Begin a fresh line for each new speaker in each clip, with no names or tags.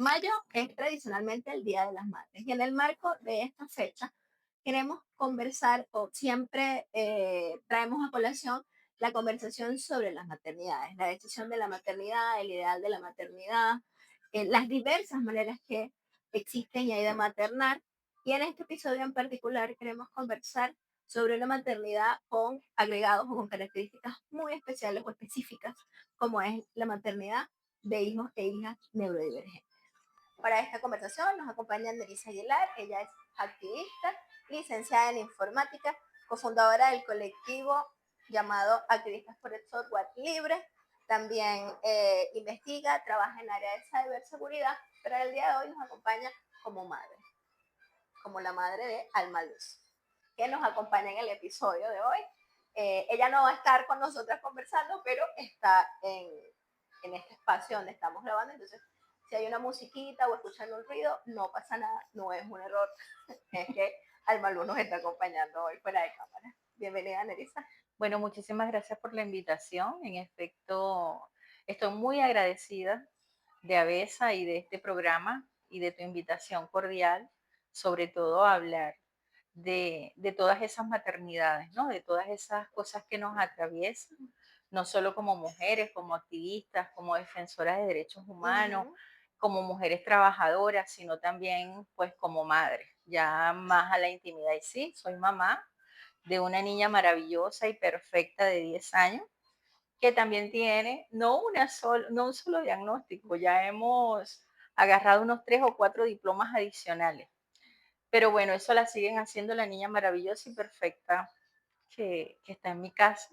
Mayo es tradicionalmente el Día de las Madres y en el marco de esta fecha queremos conversar o siempre traemos a colación la conversación sobre las maternidades, la decisión de la maternidad, el ideal de la maternidad, las diversas maneras que existen y hay de maternar. Y en este episodio en particular queremos conversar sobre una maternidad con agregados o con características muy especiales o específicas, como es la maternidad de hijos e hijas neurodivergentes. Para esta conversación nos acompaña Nerissa Aguilar, ella es activista, licenciada en informática, cofundadora del colectivo llamado Activistas por el Software Libre. También investiga, trabaja en el área de ciberseguridad, pero el día de hoy nos acompaña como madre, como la madre de Alma Luz, que nos acompaña en el episodio de hoy. Ella no va a estar con nosotras conversando, pero está en este espacio donde estamos grabando, entonces si hay una musiquita o escuchan un ruido, no pasa nada, no es un error, es que Alma Luz nos está acompañando hoy fuera de cámara. Bienvenida, Nerissa.
Bueno, muchísimas gracias por la invitación. En efecto, estoy muy agradecida de Avesa y de este programa y de tu invitación cordial, sobre todo a hablar de todas esas maternidades, ¿no? De todas esas cosas que nos atraviesan, no solo como mujeres, como activistas, como defensoras de derechos humanos,
Ujú.
como mujeres trabajadoras, sino también pues como madres, ya más a la intimidad. Y sí, soy mamá de una niña maravillosa y perfecta de 10 años, que también tiene no un solo diagnóstico, ya hemos agarrado unos 3 o 4 diplomas adicionales. Pero bueno, eso la siguen haciendo la niña maravillosa y perfecta que está en mi casa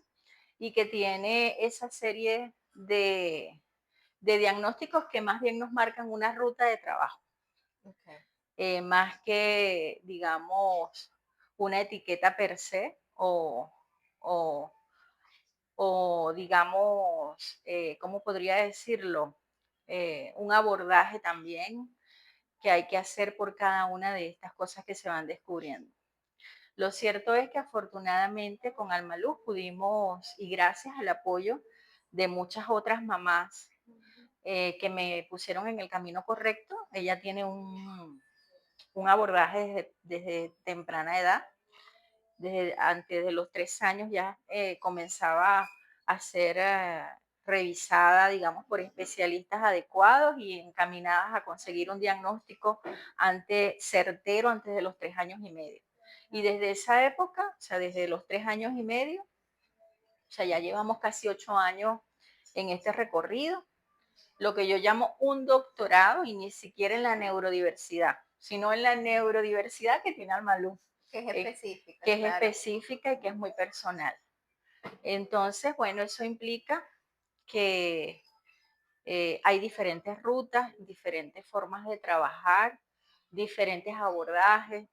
y que tiene esa serie de diagnósticos que más bien nos marcan una ruta de trabajo,
Okay.
más que, digamos, una etiqueta per se o, o digamos, ¿cómo podría decirlo? Un abordaje también que hay que hacer por cada una de estas cosas que se van descubriendo. Lo cierto es que afortunadamente con Alma Luz pudimos, y gracias al apoyo de muchas otras mamás que me pusieron en el camino correcto, ella tiene un abordaje desde temprana edad, desde antes de los 3 años ya comenzaba a ser revisada, digamos, por especialistas adecuados y encaminadas a conseguir un diagnóstico certero antes de los 3 años y medio. Y desde esa época, o sea, desde los 3 años y medio, o sea, ya llevamos casi 8 años en este recorrido, lo que yo llamo un doctorado y ni siquiera en la neurodiversidad, sino en la neurodiversidad que tiene Almaluz,
Que es
eh,
específica,
que es
claro.
específica y que es muy personal. Entonces, bueno, eso implica que hay diferentes rutas, diferentes formas de trabajar, diferentes abordajes.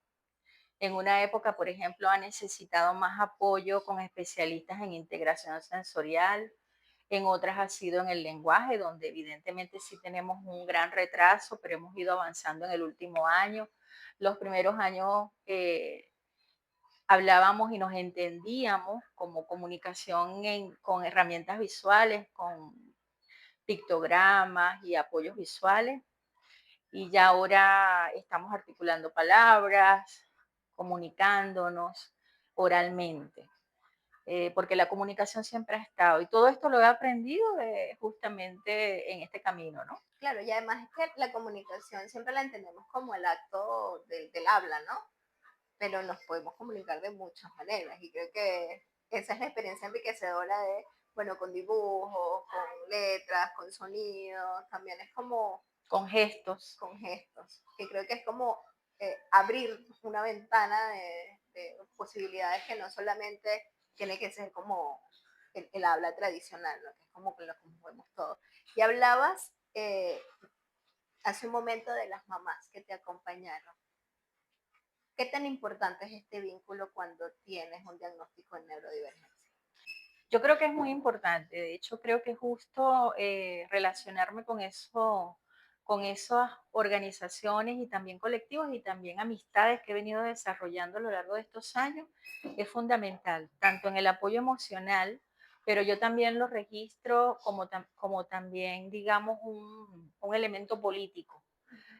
En una época, por ejemplo, ha necesitado más apoyo con especialistas en integración sensorial, en otras ha sido en el lenguaje, donde evidentemente sí tenemos un gran retraso, pero hemos ido avanzando en el último año. Los primeros años hablábamos y nos entendíamos como comunicación con herramientas visuales, con pictogramas y apoyos visuales. Y ya ahora estamos articulando palabras, comunicándonos oralmente, porque la comunicación siempre ha estado. Y todo esto lo he aprendido justamente en este camino, ¿no?
Claro, y además es que la comunicación siempre la entendemos como el acto del habla, ¿no? Pero nos podemos comunicar de muchas maneras y creo que esa es la experiencia enriquecedora de, bueno, con dibujos, con letras, con sonidos, también es como
Con gestos.
con gestos, que creo que es como abrir una ventana de posibilidades que no solamente tiene que ser como el habla tradicional, ¿no? Que es como que lo vemos todo. Y hablabas hace un momento de las mamás que te acompañaron. ¿Qué tan importante es este vínculo cuando tienes un diagnóstico de neurodivergencia?
Yo creo que es muy importante. De hecho, creo que es justo relacionarme con esas organizaciones y también colectivos y también amistades que he venido desarrollando a lo largo de estos años es fundamental, tanto en el apoyo emocional, pero yo también lo registro como también, digamos, un elemento político.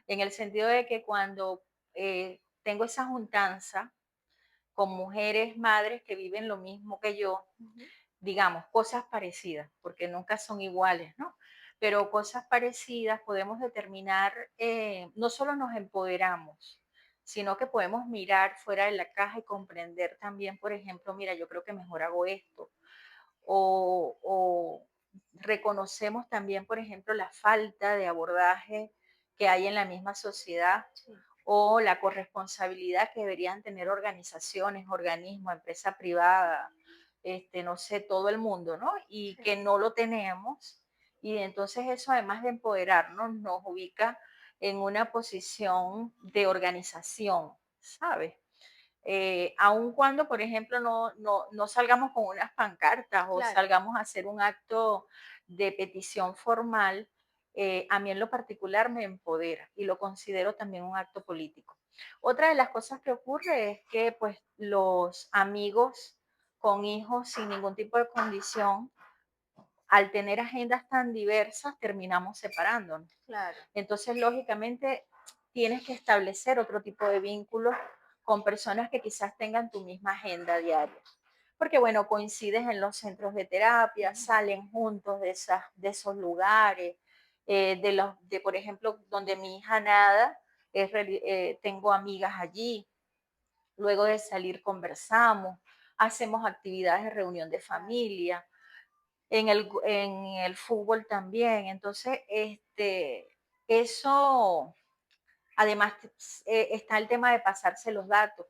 en el sentido de que cuando tengo esa juntanza con mujeres, madres que viven lo mismo que yo,
Ujú.
digamos, cosas parecidas, porque nunca son iguales, ¿no? Pero cosas parecidas podemos determinar, no solo nos empoderamos, sino que podemos mirar fuera de la caja y comprender también, por ejemplo, mira, yo creo que mejor hago esto, o reconocemos también, por ejemplo, la falta de abordaje que hay en la misma sociedad
Sí,
o la corresponsabilidad que deberían tener organizaciones, organismos, empresa privada, no sé, todo el mundo, ¿no? Y
sí,
que no lo tenemos. Y entonces eso, además de empoderarnos, nos ubica en una posición de organización, ¿sabes? Aun cuando, por ejemplo, no salgamos con unas pancartas o
claro,
salgamos a hacer un acto de petición formal, a mí en lo particular me empodera y lo considero también un acto político. Otra de las cosas que ocurre es que pues los amigos con hijos sin ningún tipo de condición, al tener agendas tan diversas, terminamos separándonos.
claro,
Entonces, lógicamente, tienes que establecer otro tipo de vínculos con personas que quizás tengan tu misma agenda diaria. Porque, bueno, coincides en los centros de terapia,
ujú,
salen juntos de esos lugares, por ejemplo, donde mi hija nada, tengo amigas allí, luego de salir conversamos, hacemos actividades de reunión de
claro,
familia, en el fútbol también. Entonces, eso, además, está el tema de pasarse los datos.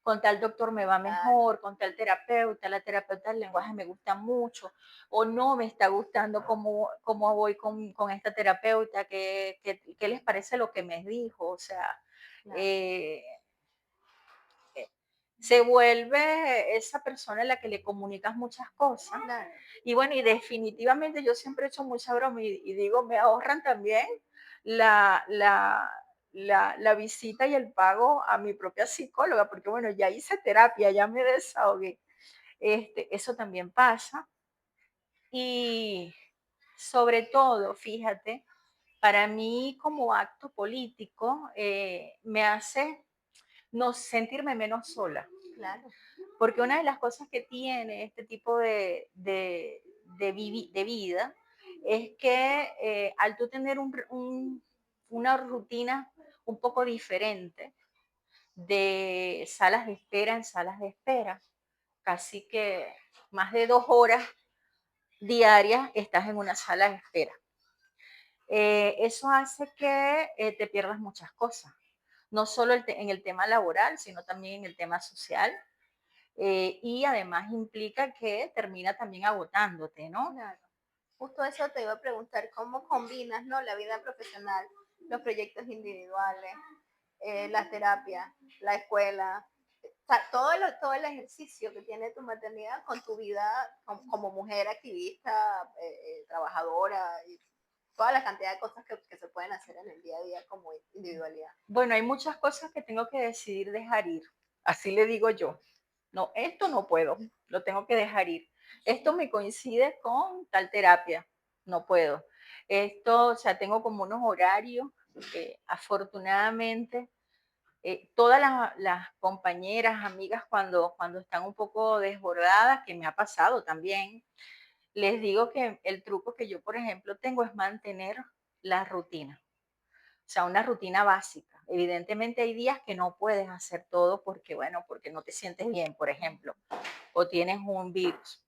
Con tal doctor me va
claro,
mejor, con tal terapeuta, la terapeuta del lenguaje me gusta mucho, o no me está gustando cómo voy con esta terapeuta, qué les parece lo que me dijo, o sea,
claro,
eh, eh, se vuelve esa persona a la que le comunicas muchas cosas.
claro,
Y bueno, y definitivamente yo siempre he hecho mucha broma y digo, me ahorran también la, la, la visita y el pago a mi propia psicóloga, porque bueno, ya hice terapia, ya me desahogué. Eso también pasa. Y sobre todo, fíjate, para mí como acto político me hace no sentirme menos sola.
claro,
Porque una de las cosas que tiene este tipo de vida es que al tú tener una rutina un poco diferente de salas de espera en salas de espera, casi que más de 2 horas diarias estás en una sala de espera. Eso hace que te pierdas muchas cosas, no solo en el tema laboral, sino también en el tema social. Y además implica que termina también agotándote, ¿no?
claro. Justo eso te iba a preguntar, ¿cómo combinas, no, la vida profesional, los proyectos individuales, la terapia, la escuela, o sea, todo el ejercicio que tiene tu maternidad con tu vida como mujer activista, trabajadora y toda la cantidad de cosas que se pueden hacer en el día a día como individualidad?
Bueno, hay muchas cosas que tengo que decidir dejar ir, así le digo yo. No, esto no puedo, lo tengo que dejar ir. Esto me coincide con tal terapia, no puedo. Esto, o sea, tengo como unos horarios que afortunadamente todas las compañeras, amigas, cuando están un poco desbordadas, que me ha pasado también, les digo que el truco que yo, por ejemplo, tengo es mantener la rutina, o sea, una rutina básica. Evidentemente hay días que no puedes hacer todo porque, bueno, porque no te sientes bien, por ejemplo, o tienes un virus,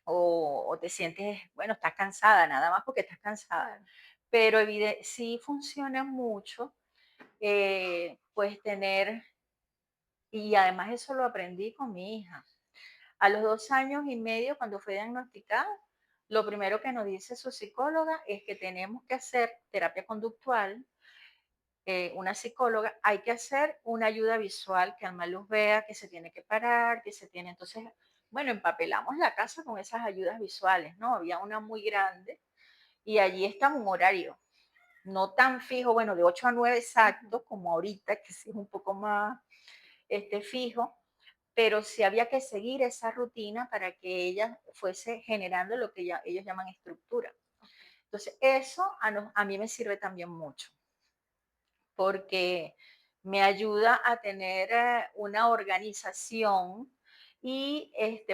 o te sientes, bueno, estás cansada, nada más porque estás cansada.
Claro,
Pero sí funciona mucho, pues tener, y además eso lo aprendí con mi hija. A los 2 años y medio, cuando fue diagnosticada, lo primero que nos dice su psicóloga es que tenemos que hacer terapia conductual, una psicóloga, hay que hacer una ayuda visual, que Alma Luz vea que se tiene que parar, que se tiene. Entonces, bueno, empapelamos la casa con esas ayudas visuales, ¿no? Había una muy grande y allí estaba un horario, no tan fijo, bueno, de 8 a 9
ujú,
exacto, como ahorita, que sí es un poco más fijo, pero sí había que seguir esa rutina para que ella fuese generando lo que ellos llaman estructura.
ok,
Entonces, eso a mí me sirve también mucho. porque me ayuda a tener una organización y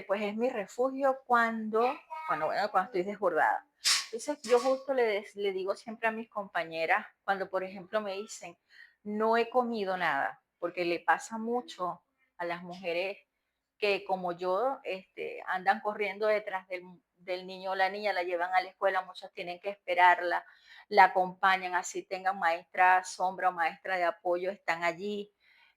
pues es mi refugio cuando estoy desbordada. Entonces yo justo le digo siempre a mis compañeras cuando por ejemplo me dicen no he comido nada, porque le pasa mucho a las mujeres que como yo andan corriendo detrás del niño o la niña, la llevan a la escuela, muchos tienen que esperarla, la acompañan, así tengan maestra sombra o maestra de apoyo, están allí.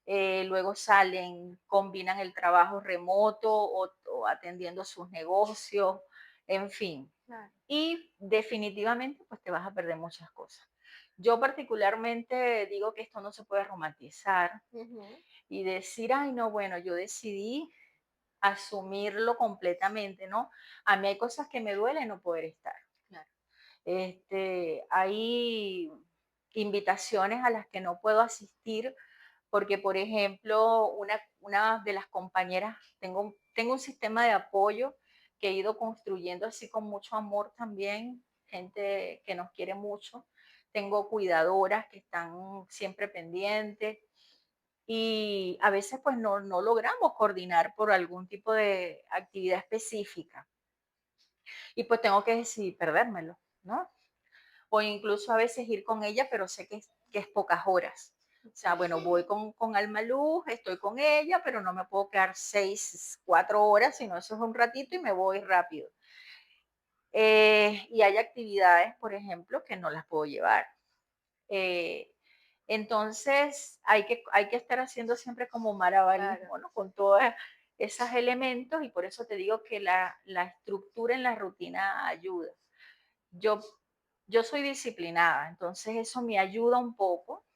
Luego salen, combinan el trabajo remoto o atendiendo sus negocios, en fin.
Claro.
Y definitivamente, pues te vas a perder muchas cosas. Yo particularmente digo que esto no se puede romantizar
Ujú.
y decir, ay, no, bueno, yo decidí asumirlo completamente, ¿no? A mí hay cosas que me duelen no poder estar.
Claro.
Hay invitaciones a las que no puedo asistir porque, por ejemplo, una de las compañeras, tengo un sistema de apoyo que he ido construyendo así con mucho amor también, gente que nos quiere mucho. Tengo cuidadoras que están siempre pendientes y a veces pues no logramos coordinar por algún tipo de actividad específica y pues tengo que decidir perdérmelo, ¿no? O incluso a veces ir con ella, pero sé que es pocas horas. O sea, bueno, voy con Alma Luz, estoy con ella, pero no me puedo quedar 4 horas, sino eso es un ratito y me voy rápido. Y hay actividades, por ejemplo, que no las puedo llevar. Eh, entonces, hay que estar haciendo siempre como
Claro.
malabarismo, ¿no? Con todos esos elementos y por eso te digo que la estructura en la rutina ayuda. Yo, yo soy disciplinada, entonces eso me ayuda un poco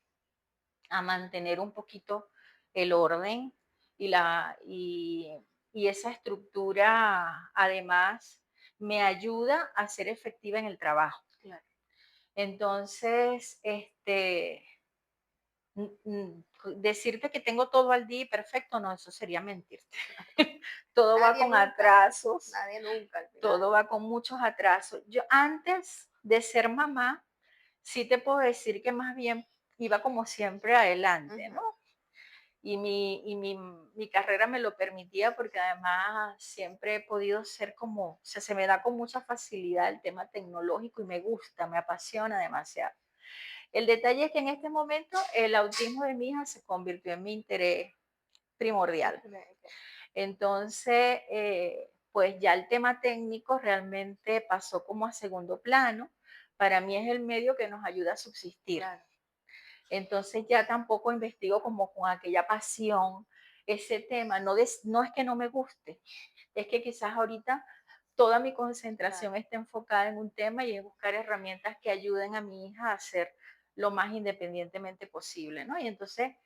a mantener un poquito el orden y, y esa estructura además me ayuda a ser efectiva en el trabajo.
Claro.
Entonces, decirte que tengo todo al día y perfecto, no, eso sería mentirte. Todo va
Nadie
con
nunca,
atrasos,
nadie nunca al final.
todo va con muchos atrasos. Yo antes de ser mamá, sí te puedo decir que más bien iba como siempre adelante,
Ujú.
¿no? Mi carrera me lo permitía porque además siempre he podido ser como, o sea, se me da con mucha facilidad el tema tecnológico y me gusta, me apasiona demasiado. El detalle es que en este momento el autismo de mi hija se convirtió en mi interés primordial.
Excelente.
Entonces, pues ya el tema técnico realmente pasó como a segundo plano. Para mí es el medio que nos ayuda a subsistir.
Claro.
Entonces ya tampoco investigo como con aquella pasión ese tema. No es que no me guste, es que quizás ahorita toda mi
Claro.
concentración está enfocada en un tema y en buscar herramientas que ayuden a mi hija a ser lo más independientemente posible, ¿no? Y entonces,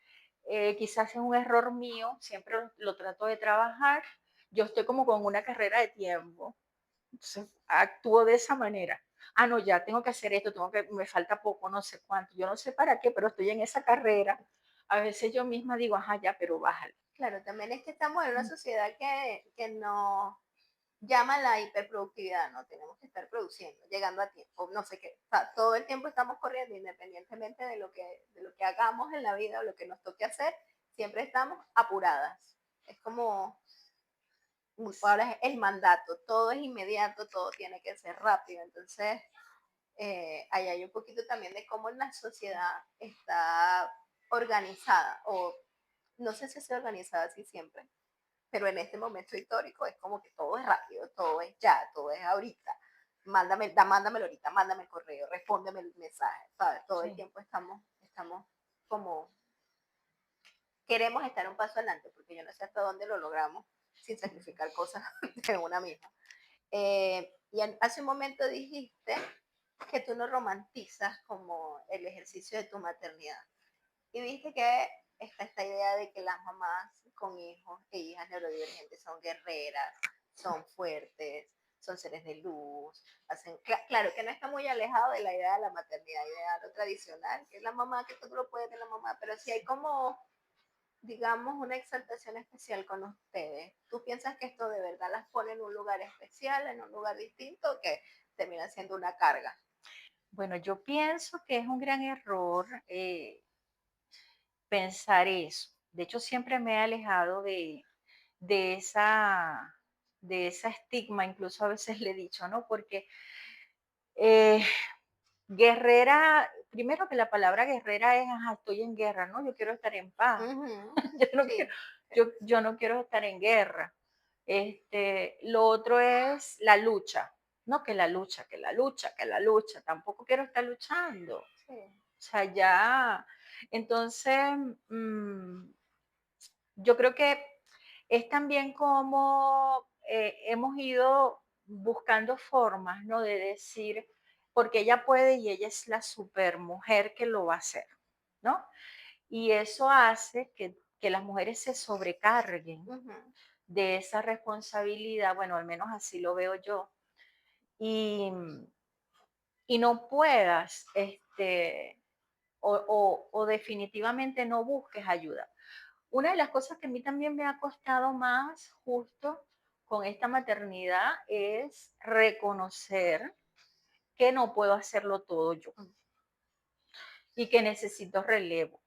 quizás es un error mío, siempre lo trato de trabajar. Yo estoy como con una carrera de tiempo, entonces actúo de esa manera. Ah, no, ya tengo que hacer esto, me falta poco, no sé cuánto, yo no sé para qué, pero estoy en esa carrera. A veces yo misma digo, ajá, ya, pero bájale.
Claro, también es que estamos en una sociedad que nos llama la hiperproductividad, ¿no? Tenemos que estar produciendo, llegando a tiempo, no sé qué. O sea, todo el tiempo estamos corriendo, independientemente de lo que hagamos en la vida o lo que nos toque hacer, siempre estamos apuradas. Es como, ahora es el mandato, todo es inmediato, todo tiene que ser rápido. Entonces, ahí hay un poquito también de cómo la sociedad está organizada, o no sé si se organizada así siempre, pero en este momento histórico es como que todo es rápido, todo es ya, todo es ahorita. Mándamelo ahorita, mándame el correo, respóndeme el mensaje, ¿sabes? Todo el
Sí.
tiempo estamos como, queremos estar un paso adelante, porque yo no sé hasta dónde lo logramos sin sacrificar cosas de una misma. Hace un momento dijiste que tú no romantizas como el ejercicio de tu maternidad. Y viste que está esta idea de que las mamás con hijos e hijas neurodivergentes son guerreras, son fuertes, son seres de luz, claro que no está muy alejado de la idea de la maternidad ideal o tradicional, que es la mamá, que todo lo puede de la mamá, pero si hay como, digamos, una exaltación especial con ustedes. ¿Tú piensas que esto de verdad las pone en un lugar especial, en un lugar distinto, o que termina siendo una carga?
Bueno, yo pienso que es un gran error. pensar eso. De hecho, siempre me he alejado de esa, de esa estigma, incluso a veces le he dicho, ¿no? Porque eh, guerrera, primero que la palabra guerrera es, ajá, estoy en guerra, ¿no? Yo quiero estar en paz.
Ujú.
Yo no quiero,
Sí, sí,
yo no quiero estar en guerra. Lo otro es la lucha. No, que la lucha, que la lucha, que la lucha. Tampoco quiero estar luchando. O
sí.
sea, ya. Entonces, mm, yo creo que es también como hemos ido buscando formas, ¿no? De decir, porque ella puede y ella es la supermujer que lo va a hacer, ¿no? Y eso hace que las mujeres se sobrecarguen
Ujú.
de esa responsabilidad, bueno, al menos así lo veo yo, y, y no puedas, o definitivamente no busques ayuda. Una de las cosas que a mí también me ha costado más justo con esta maternidad es reconocer que no puedo hacerlo todo yo y que necesito relevo.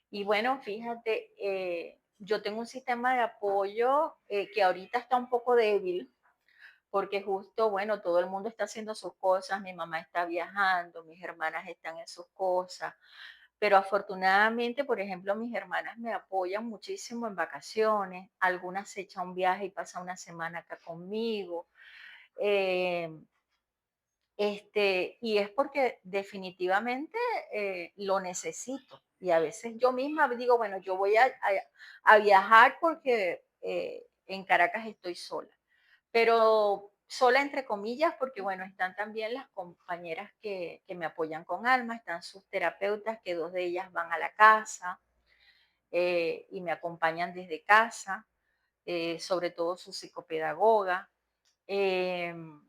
Y bueno, fíjate, yo tengo un sistema de apoyo que ahorita está un poco débil porque justo, bueno, todo el mundo está haciendo sus cosas, mi mamá está viajando, mis hermanas están en sus cosas, pero afortunadamente, por ejemplo, mis hermanas me apoyan muchísimo en vacaciones, algunas se echan un viaje y pasan una semana acá conmigo. eh, y es porque definitivamente lo necesito. Y a veces yo misma digo, bueno, yo voy a viajar porque en Caracas estoy sola, pero sola entre comillas, porque bueno, están también las compañeras que me apoyan con Alma, están sus terapeutas, que dos de ellas van a la casa y me acompañan desde casa, sobre todo su psicopedagoga. em,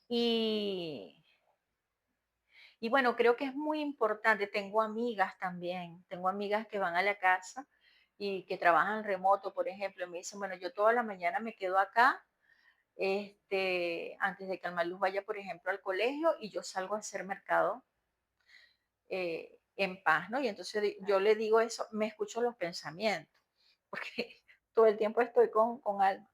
y, y bueno, creo que es muy importante. Tengo amigas también, tengo amigas que van a la casa y que trabajan remoto, por ejemplo, y me dicen, bueno, yo toda la mañana me quedo acá, antes de que Almaluz vaya, por ejemplo, al colegio y yo salgo a hacer mercado en paz, ¿no? Y entonces yo le digo eso, me escucho los pensamientos, porque todo el tiempo estoy con Alma.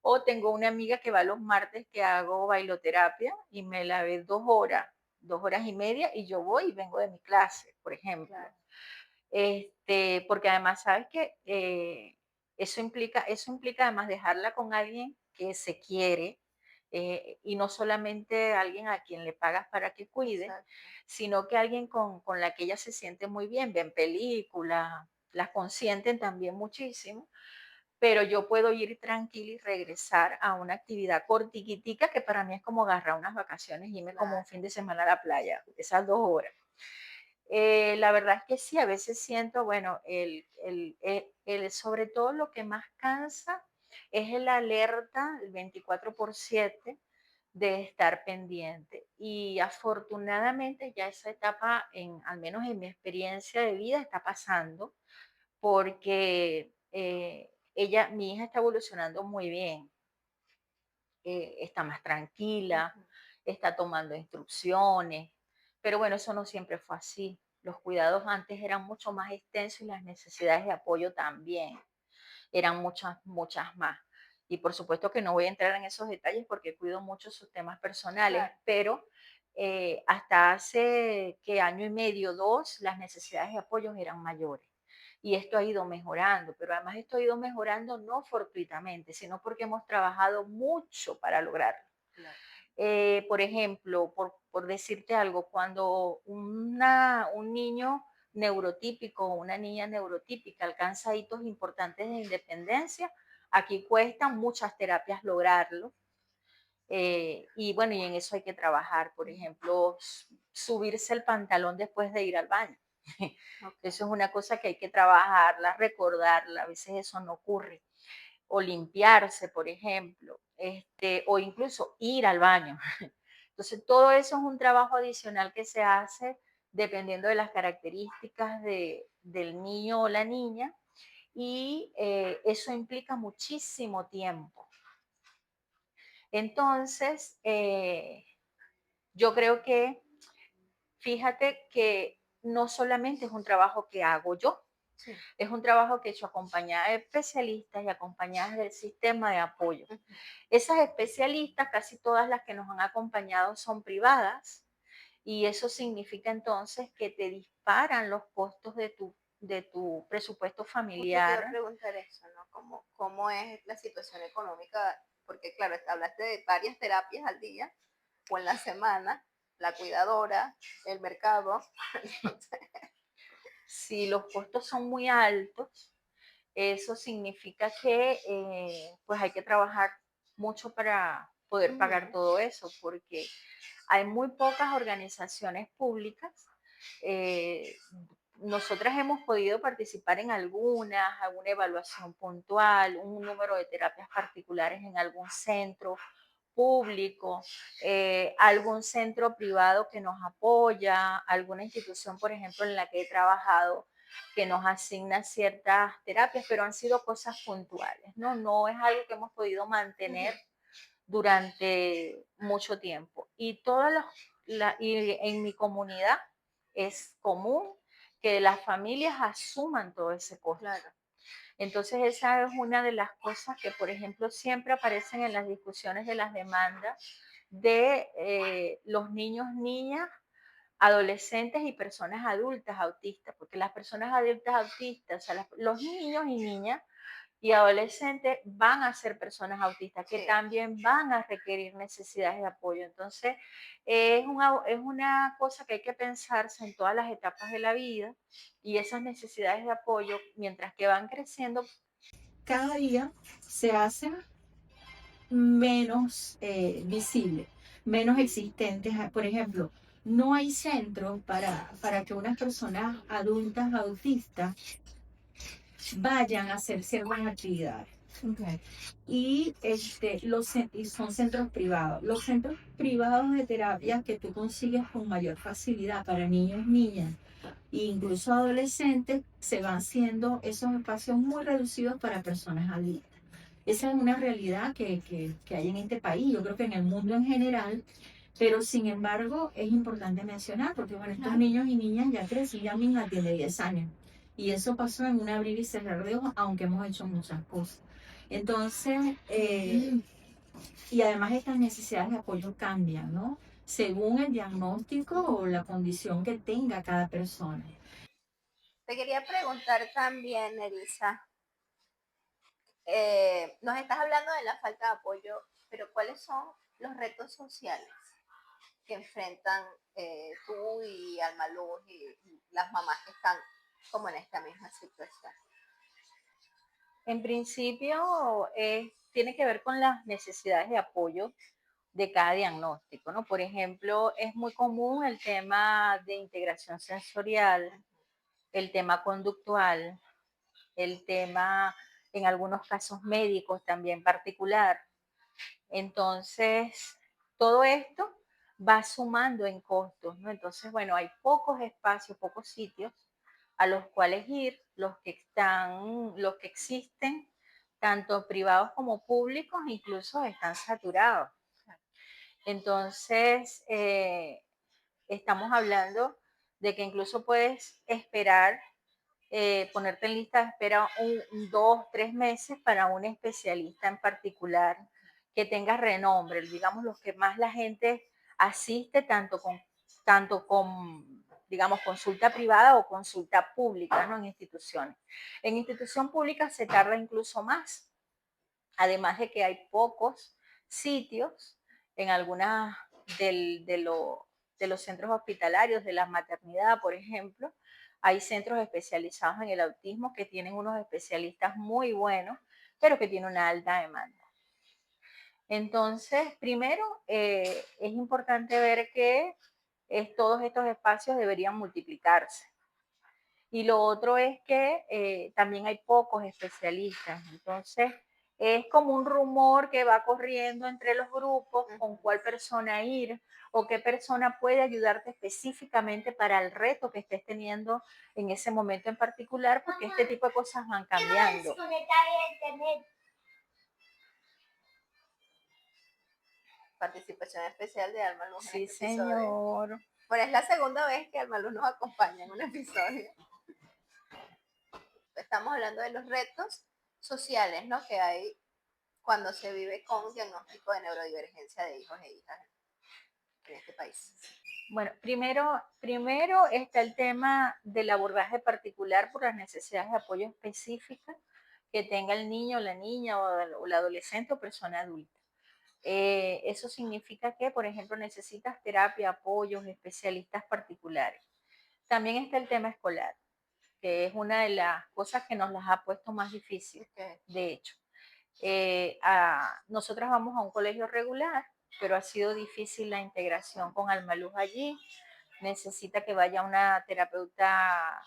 O tengo una amiga que va los martes que hago bailoterapia y me la ve 2 horas, 2 horas y media, y yo voy y vengo de mi clase, por ejemplo.
Claro,
Porque además, ¿sabes qué? Eso implica además dejarla con alguien que se quiere, y no solamente alguien a quien le pagas para que cuide,
exacto.
sino que alguien con la que ella se siente muy bien, ven películas, las consienten también muchísimo, pero yo puedo ir tranquila y regresar a una actividad cortiquitica que para mí es como agarrar unas vacaciones y irme como un fin
Claro.
de semana a la playa, esas 2 horas. La verdad es que sí, a veces siento, bueno, sobre todo lo que más cansa es el alerta, el 24/7 de estar pendiente. Y afortunadamente ya esa etapa, al menos en mi experiencia de vida, está pasando porque mi hija está evolucionando muy bien, está más tranquila,
Ujú.
está tomando instrucciones, pero bueno, eso no siempre fue así. Los cuidados antes eran mucho más extensos y las necesidades de apoyo también eran muchas, muchas más. Y por supuesto que no voy a entrar en esos detalles porque cuido mucho sus temas personales,
Claro.
pero hasta hace que año y medio, dos, las necesidades de apoyo eran mayores. Y esto ha ido mejorando, pero además esto ha ido mejorando no fortuitamente, sino porque hemos trabajado mucho para lograrlo.
Claro.
Por ejemplo, por decirte algo, cuando un niño neurotípico o una niña neurotípica alcanza hitos importantes de independencia, aquí cuestan muchas terapias lograrlo. Y bueno, y en eso hay que trabajar. Por
Ujú.
ejemplo, subirse el pantalón después de ir al baño. Eso
Ok.
es una cosa que hay que trabajarla, recordarla. A veces eso no ocurre. O limpiarse, por ejemplo, o incluso ir al baño. Entonces, todo eso es un trabajo adicional que se hace dependiendo de las características del niño o la niña, y eso implica muchísimo tiempo. Entonces, yo creo que, fíjate que no solamente es un trabajo que hago yo,
Sí.
es un trabajo que he hecho acompañada de especialistas y acompañadas del sistema de apoyo.
Ujú.
Esas especialistas, casi todas las que nos han acompañado son privadas y eso significa entonces que te disparan los costos de tu presupuesto
Justo te iba a
familiar.
preguntar eso, ¿no? ¿Cómo es la situación económica? Porque claro, hablaste de varias terapias al día o en la semana, la cuidadora, el mercado. Entonces,
Si los costos son muy altos, eso significa que pues hay que trabajar mucho para poder pagar
ujú,
todo eso, porque hay muy pocas organizaciones públicas. eh, Nosotras hemos podido participar en alguna evaluación puntual, un número de terapias particulares en algún centro público, algún centro privado que nos apoya, alguna institución, por ejemplo, en la que he trabajado que nos asigna ciertas terapias, pero han sido cosas puntuales, ¿no? No es algo que hemos podido
ujú,
mantener durante mucho tiempo. Y en mi comunidad es común que las familias asuman todo ese costo.
claro.
Entonces, esa es una de las cosas que, por ejemplo, siempre aparecen en las discusiones de las demandas de los niños, niñas, adolescentes y personas adultas autistas, porque las personas adultas autistas, o sea, los niños y niñas y adolescentes van a ser personas autistas que
Sí.
también van a requerir necesidades de apoyo. Entonces, es una cosa que hay que pensarse en todas las etapas de la vida y esas necesidades de apoyo, mientras que van creciendo.
Cada día se hacen menos visibles, menos existentes. Por ejemplo, no hay centro para que unas personas adultas autistas vayan a hacer ciertas actividades. Okay. Y son centros privados. Los centros privados de terapia que tú consigues con mayor facilidad para niños, niñas e incluso adolescentes, se van siendo esos espacios muy reducidos para personas adultas. Esa es una realidad que hay en este país, yo creo que en el mundo en general, pero sin embargo es importante mencionar, porque bueno, estos niños y niñas ya crecen, ya mi hija tiene 10 años, y eso pasó en un abrir y cerrar de ojos, aunque hemos hecho muchas cosas. Entonces, y además estas necesidades de apoyo cambian, ¿no? Según el diagnóstico o la condición que tenga cada persona.
Te quería preguntar también, Elisa, nos estás hablando de la falta de apoyo, pero ¿cuáles son los retos sociales que enfrentan tú y Alma Luz y las mamás que están como en esta misma situación?
En principio, tiene que ver con las necesidades de apoyo de cada diagnóstico, ¿no? Por ejemplo, es muy común el tema de integración sensorial, el tema conductual, el tema, en algunos casos médicos también particular. Entonces, todo esto va sumando en costos, ¿no? Entonces, bueno, hay pocos espacios, pocos sitios a los cuales ir, los que existen, tanto privados como públicos, incluso están saturados. Entonces, estamos hablando de que incluso puedes esperar, ponerte en lista de espera 2, 3 meses para un especialista en particular que tenga renombre, digamos, los que más la gente asiste, tanto con, digamos, consulta privada o consulta pública, ¿no? En instituciones. En institución pública se tarda incluso más, además de que hay pocos sitios en algunas de los centros hospitalarios, de la maternidad, por ejemplo. Hay centros especializados en el autismo que tienen unos especialistas muy buenos, pero que tienen una alta demanda. Entonces, primero, es importante ver que todos estos espacios deberían multiplicarse. Y lo otro es que también hay pocos especialistas. Entonces, es como un rumor que va corriendo entre los grupos con
Ujú.
cuál persona ir o qué persona puede ayudarte específicamente para el reto que estés teniendo en ese momento en particular, porque este tipo de cosas van cambiando.
Participación especial de Alma Luz en
Sí,
este episodio.
señor.
Bueno, es la segunda vez que Almaluz nos acompaña en un episodio. Estamos hablando de los retos sociales, ¿no? Que hay cuando se vive con diagnóstico de neurodivergencia de hijos e hijas en este país.
Bueno, primero está el tema del abordaje particular por las necesidades de apoyo específicas que tenga el niño, la niña o la adolescente o persona adulta. Eso significa que, por ejemplo, necesitas terapia, apoyos, especialistas particulares. También está el tema escolar, que es una de las cosas que nos las ha puesto más difícil, de hecho. Nosotras vamos a un colegio regular, pero ha sido difícil la integración con Almaluz allí. Necesita que vaya una terapeuta,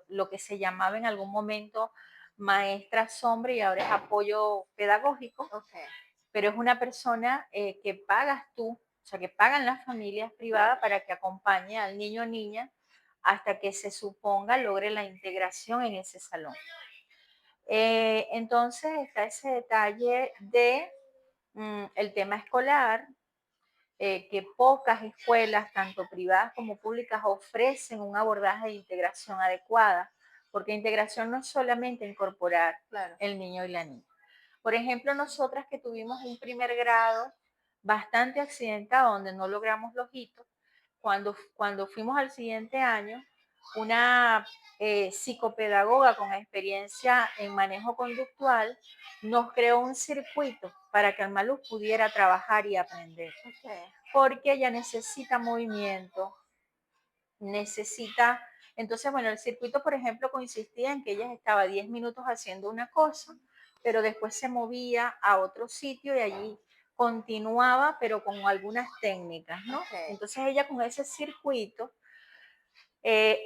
lo que se llamaba en algún momento maestra sombra y ahora es apoyo pedagógico, pero es una persona que pagas tú, o sea, que pagan las familias privadas para que acompañe al niño o niña hasta que se suponga logre la integración en ese salón. Entonces está ese detalle de el tema escolar, que pocas escuelas, tanto privadas como públicas, ofrecen un abordaje de integración adecuada, porque integración no es solamente incorporar el niño y la niña. Por ejemplo, nosotras que tuvimos un primer grado bastante accidentado, donde no logramos los hitos, cuando fuimos al siguiente año, una psicopedagoga con experiencia en manejo conductual nos creó un circuito para que Almaluz pudiera trabajar y aprender. Porque ella necesita movimiento, necesita... Entonces, bueno, el circuito, por ejemplo, consistía en que ella estaba 10 minutos haciendo una cosa, pero después se movía a otro sitio y allí continuaba, pero con algunas técnicas, ¿no? Entonces ella con ese circuito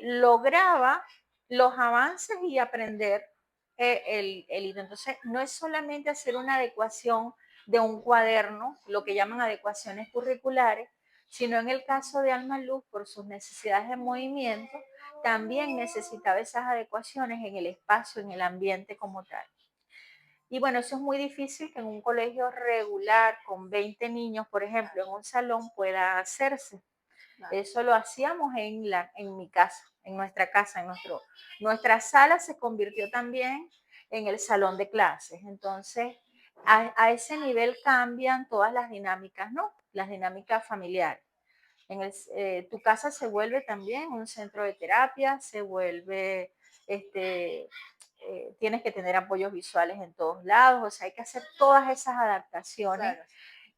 lograba los avances y aprender el hito. Entonces, no es solamente hacer una adecuación de un cuaderno, lo que llaman adecuaciones curriculares, sino en el caso de Almaluz, por sus necesidades de movimiento, también necesitaba esas adecuaciones en el espacio, en el ambiente como tal. Y bueno, eso es muy difícil que en un colegio regular con 20 niños, por ejemplo, en un salón pueda hacerse. Eso lo hacíamos en mi casa, en nuestra casa, nuestra sala se convirtió también en el salón de clases. Entonces, a ese nivel cambian todas las dinámicas, ¿no? Las dinámicas familiares. Tu casa se vuelve también un centro de terapia, se vuelve, tienes que tener apoyos visuales en todos lados, o sea, hay que hacer todas esas adaptaciones.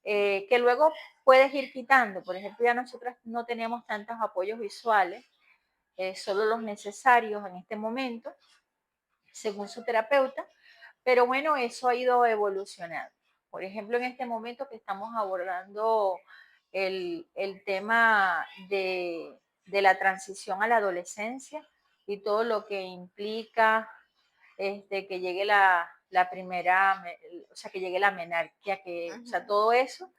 Que luego puedes ir quitando. Por ejemplo, ya nosotros no tenemos tantos apoyos visuales, solo los necesarios en este momento, según su terapeuta, pero bueno, eso ha ido evolucionando. Por ejemplo, en este momento que estamos abordando el tema de la transición a la adolescencia y todo lo que implica que llegue la primera, o sea, que llegue la menarquia, o sea, todo eso.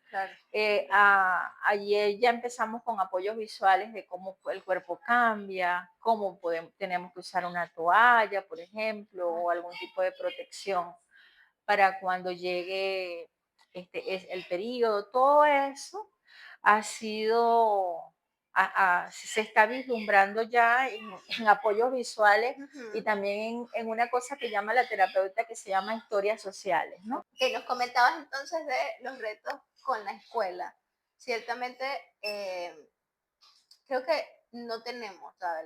Ayer ya empezamos con apoyos visuales de cómo el cuerpo cambia, cómo tenemos que usar una toalla, por ejemplo, o algún tipo de protección para cuando llegue el periodo. Todo eso ha sido, se está vislumbrando ya en apoyos visuales y también en una cosa que llama la terapeuta que se llama historias sociales, ¿no?
Que nos comentabas entonces de los retos con la escuela. Ciertamente, creo que no tenemos, ¿sabes?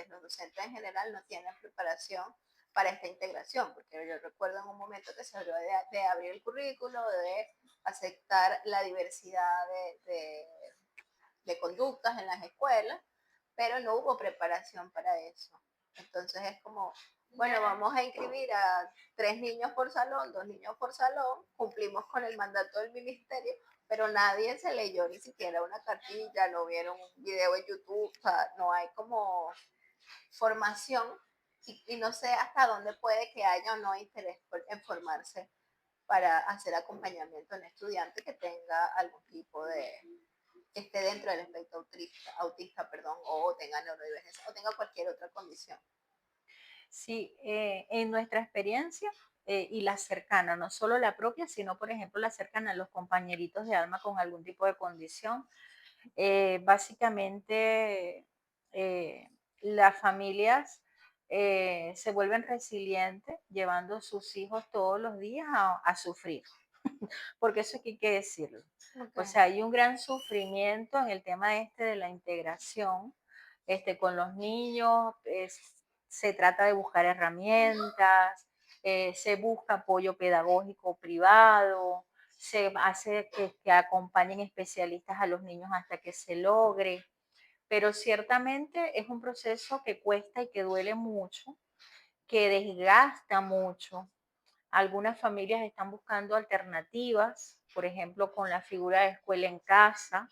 Los docentes en general no tienen preparación para esta integración, porque yo recuerdo en un momento que se habló de abrir el currículo, de aceptar la diversidad de conductas en las escuelas, pero no hubo preparación para eso. Entonces es como, bueno, vamos a inscribir a 3 niños por salón, 2 niños por salón, cumplimos con el mandato del ministerio, pero nadie se leyó ni siquiera una cartilla, no vieron un video en YouTube, o sea, no hay como formación y no sé hasta dónde puede que haya o no interés en formarse para hacer acompañamiento a un estudiante que tenga algún tipo de, que esté dentro del espectro autista, perdón, o tenga neurodivergencia o tenga cualquier otra condición.
Sí, en nuestra experiencia y la cercana, no solo la propia, sino por ejemplo la cercana a los compañeritos de alma con algún tipo de condición, Básicamente, las familias se vuelven resilientes llevando a sus hijos todos los días a sufrir, porque eso hay que decirlo. O
Ok.
sea, hay un gran sufrimiento en el tema este de la integración con los niños. Se trata de buscar herramientas, se busca apoyo pedagógico privado, se hace que acompañen especialistas a los niños hasta que se logre, pero ciertamente es un proceso que cuesta y que duele mucho, que desgasta mucho. Algunas familias están buscando alternativas, por ejemplo, con la figura de escuela en casa,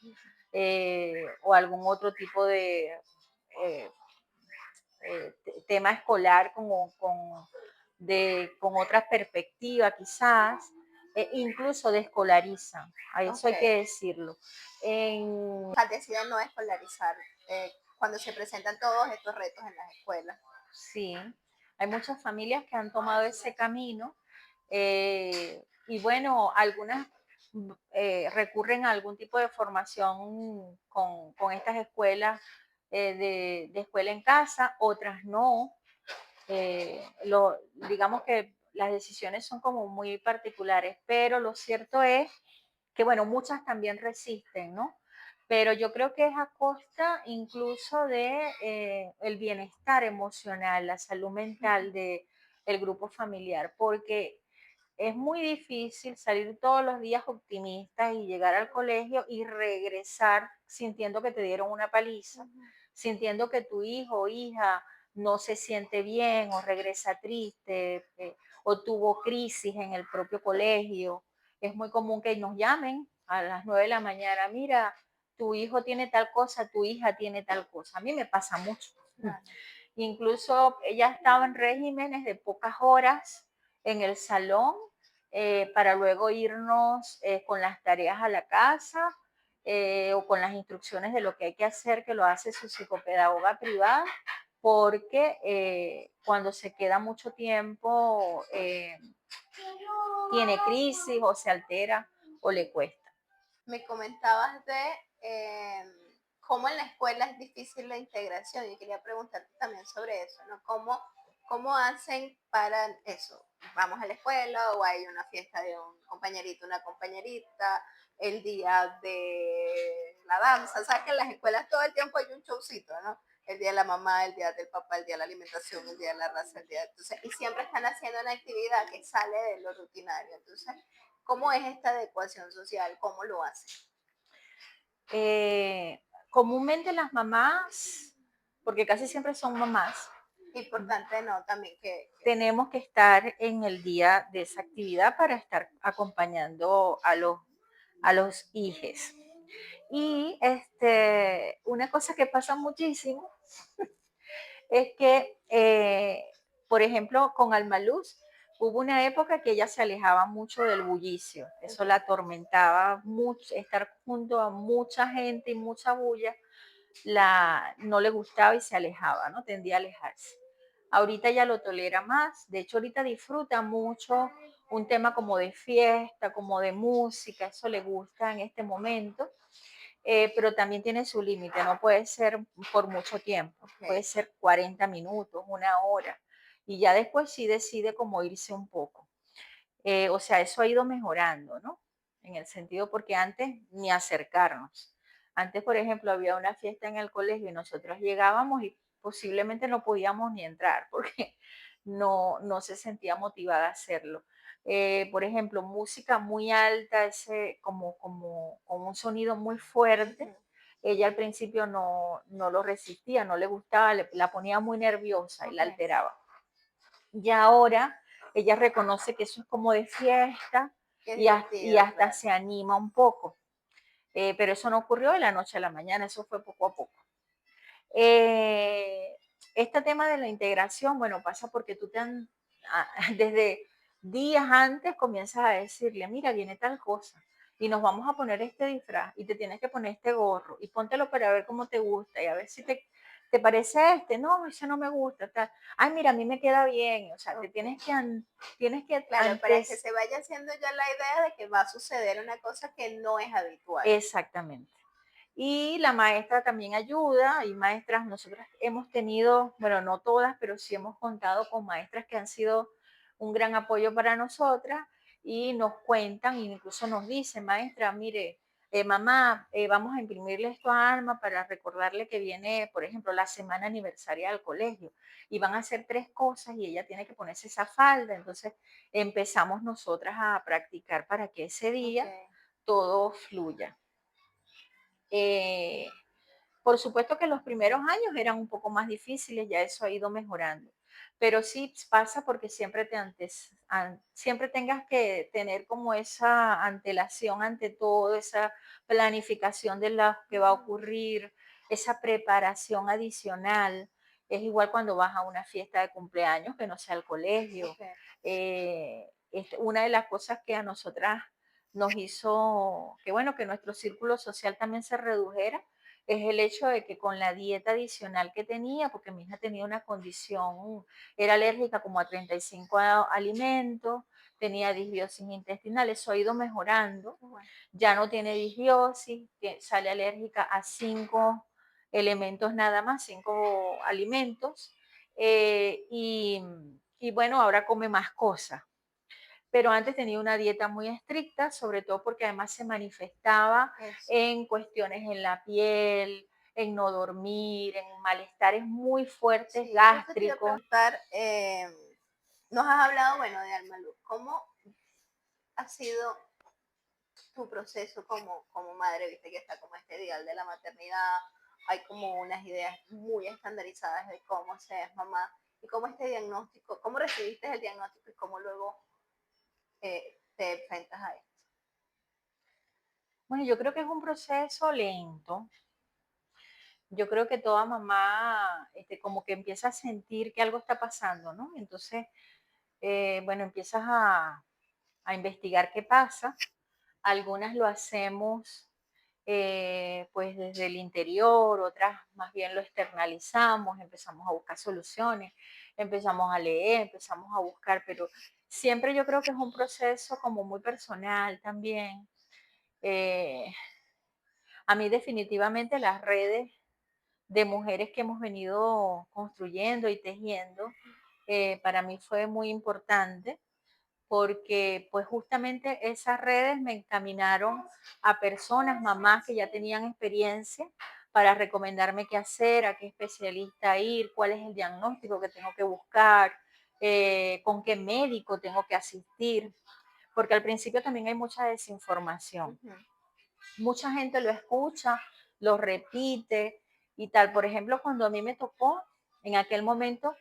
o algún otro tipo de eh, tema escolar con otra perspectiva quizás, incluso desescolarizan, a eso
Ok.
hay que decirlo. En,
O sea, deciden no escolarizar cuando se presentan todos estos retos en las escuelas.
sí, hay muchas familias que han tomado ese camino, y bueno, algunas recurren a algún tipo de formación con estas escuelas, de escuela en casa, otras no. Digamos que las decisiones son como muy particulares, pero lo cierto es que, bueno, muchas también resisten, ¿no? Pero yo creo que es a costa incluso de el bienestar emocional, la salud mental de el grupo familiar, porque es muy difícil salir todos los días optimistas y llegar al colegio y regresar sintiendo que te dieron una paliza, sintiendo que tu hijo o hija no se siente bien o regresa triste, o tuvo crisis en el propio colegio. Es muy común que nos llamen a las 9 de la mañana, mira, tu hijo tiene tal cosa, tu hija tiene tal cosa. A mí me pasa mucho.
Claro.
Incluso ella estaba en regímenes de pocas horas en el salón, para luego irnos con las tareas a la casa, o con las instrucciones de lo que hay que hacer, que lo hace su psicopedagoga privada, porque cuando se queda mucho tiempo tiene crisis o se altera o le cuesta.
Me comentabas de cómo en la escuela es difícil la integración y quería preguntarte también sobre eso, ¿no? ¿Cómo hacen para eso? Vamos a la escuela o hay una fiesta de un compañerito, una compañerita, el día de la danza, sabes que en las escuelas todo el tiempo hay un showcito, ¿no? El día de la mamá, el día del papá, el día de la alimentación, el día de la raza, el día de... Entonces, y siempre están haciendo una actividad que sale de lo rutinario. Entonces, ¿cómo es esta adecuación social? ¿Cómo lo hacen?
Comúnmente las mamás, porque casi siempre son mamás,
Importante, ¿no? También
tenemos que estar en el día de esa actividad para estar acompañando a los hijos. Y una cosa que pasa muchísimo es que, por ejemplo, con Almaluz hubo una época que ella se alejaba mucho del bullicio. Eso la atormentaba mucho, estar junto a mucha gente y mucha bulla, no le gustaba y se alejaba, ¿no? Tendía a alejarse. Ahorita ya lo tolera más, de hecho ahorita disfruta mucho un tema como de fiesta, como de música, eso le gusta en este momento, pero también tiene su límite, no puede ser por mucho tiempo, puede
ok.
ser 40 minutos, una hora, y ya después sí decide como irse un poco. O sea, eso ha ido mejorando, ¿no? En el sentido porque antes ni acercarnos. Antes, por ejemplo, había una fiesta en el colegio y nosotros llegábamos y posiblemente no podíamos ni entrar porque no se sentía motivada a hacerlo. Por ejemplo, música muy alta, como un sonido muy fuerte. Ella al principio no lo resistía, no le gustaba, la ponía muy nerviosa y la
Ok.
alteraba. Y ahora ella reconoce que eso es como de fiesta
Qué
y
divertido,
hasta
claro.
se anima un poco. Pero eso no ocurrió de la noche a la mañana, eso fue poco a poco. Eh, este tema de la integración, bueno, pasa porque desde días antes comienzas a decirle, mira, viene tal cosa y nos vamos a poner este disfraz y te tienes que poner este gorro y póntelo para ver cómo te gusta y a ver si te parece no, ese no me gusta, tal. Ay, mira, a mí me queda bien, o sea,
Ok.
tienes que
Claro, para que
antes,
se vaya haciendo ya la idea de que va a suceder una cosa que no es habitual.
exactamente. Y la maestra también ayuda, y maestras, nosotras hemos tenido, bueno, no todas, pero sí hemos contado con maestras que han sido un gran apoyo para nosotras y nos cuentan, e incluso nos dicen, maestra, mire, mamá, vamos a imprimirle esto a Alma para recordarle que viene, por ejemplo, la semana aniversaria del colegio y van a hacer 3 cosas y ella tiene que ponerse esa falda. Entonces empezamos nosotras a practicar para que ese
Ok.
día todo fluya. Eh, por supuesto que los primeros años eran un poco más difíciles, ya eso ha ido mejorando, pero sí pasa porque siempre tengas que tener como esa antelación ante todo, esa planificación de lo que va a ocurrir, esa preparación adicional. Es igual cuando vas a una fiesta de cumpleaños que no sea el colegio.
Ok.
Una de las cosas que a nosotras nos hizo que, bueno, que nuestro círculo social también se redujera es el hecho de que con la dieta adicional que tenía, porque mi hija tenía una condición, era alérgica como a 35 alimentos, tenía disbiosis intestinal, eso ha ido mejorando,
Bueno.
ya no tiene disbiosis, sale alérgica a 5 elementos nada más, 5 alimentos, y bueno, ahora come más cosas, pero antes tenía una dieta muy estricta, sobre todo porque además se manifestaba
Eso.
en cuestiones en la piel, en no dormir, en malestares muy fuertes,
Sí, justo te iba a
gástricos.
preguntar, nos has hablado, bueno, de Almaluz. ¿Cómo ha sido tu proceso como madre? Viste que está como este ideal de la maternidad, hay como unas ideas muy estandarizadas de cómo se es mamá y cómo este diagnóstico, cómo recibiste el diagnóstico y cómo luego te enfrentas a esto.
Bueno, yo creo que es un proceso lento. Yo creo que toda mamá como que empieza a sentir que algo está pasando, ¿no? Entonces, bueno, empiezas a investigar qué pasa. Algunas lo hacemos pues desde el interior, otras más bien lo externalizamos, empezamos a buscar soluciones, empezamos a leer, empezamos a buscar, pero siempre yo creo que es un proceso como muy personal también. Eh, a mí definitivamente las redes de mujeres que hemos venido construyendo y tejiendo, para mí fue muy importante porque pues justamente esas redes me encaminaron a personas, mamás que ya tenían experiencia para recomendarme qué hacer, a qué especialista ir, cuál es el diagnóstico que tengo que buscar, con qué médico tengo que asistir, porque al principio también hay mucha desinformación.
Ujú.
Mucha gente lo escucha, lo repite y tal. Por ejemplo, cuando a mí me tocó, en aquel momento,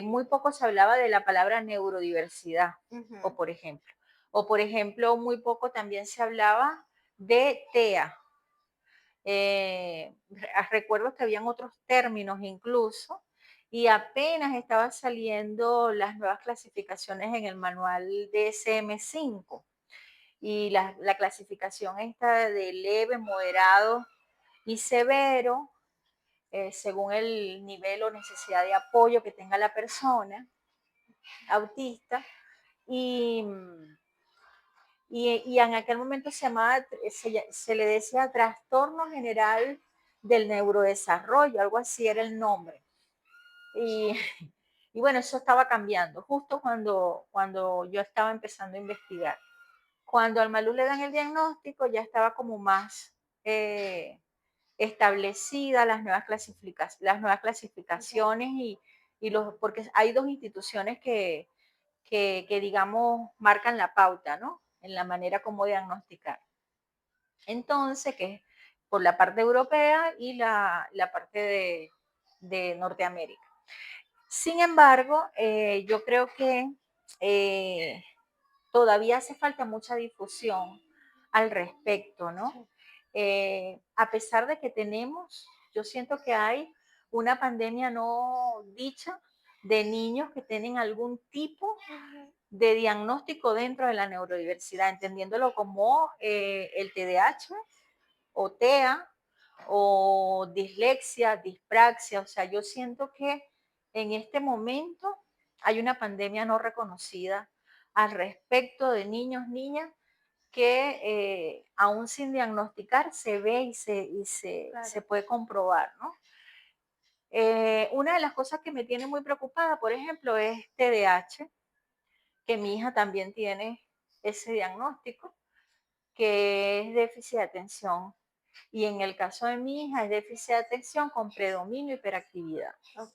muy poco se hablaba de la palabra neurodiversidad,
Ujú.
o por ejemplo. O por ejemplo, muy poco también se hablaba de TEA. Recuerdo que habían otros términos incluso, y apenas estaba saliendo las nuevas clasificaciones en el manual DSM-5 y la clasificación esta de leve, moderado y severo, según el nivel o necesidad de apoyo que tenga la persona autista. Y, y en aquel momento se le decía trastorno general del neurodesarrollo, algo así era el nombre. Y, y bueno, eso estaba cambiando, justo cuando yo estaba empezando a investigar. Cuando al Malú le dan el diagnóstico, ya estaba como más establecidas las nuevas
Okay.
clasificaciones porque hay 2 instituciones que, digamos, marcan la pauta, ¿no? En la manera como diagnosticar. Entonces, que es por la parte europea y la parte de Norteamérica. Sin embargo, yo creo que eh, todavía hace falta mucha difusión al respecto, ¿no?
Sí.
A pesar de que yo siento que hay una pandemia no dicha de niños que tienen algún tipo
Ujú.
de diagnóstico dentro de la neurodiversidad, entendiéndolo como el TDAH o TEA o dislexia, dispraxia. O sea, yo siento que en este momento hay una pandemia no reconocida al respecto de niños, niñas que aún sin diagnosticar se ve y se
Claro.
puede comprobar, ¿no? Una de las cosas que me tiene muy preocupada, por ejemplo, es TDAH, que mi hija también tiene ese diagnóstico, que es déficit de atención. Y en el caso de mi hija es déficit de atención con predominio y hiperactividad.
Ok.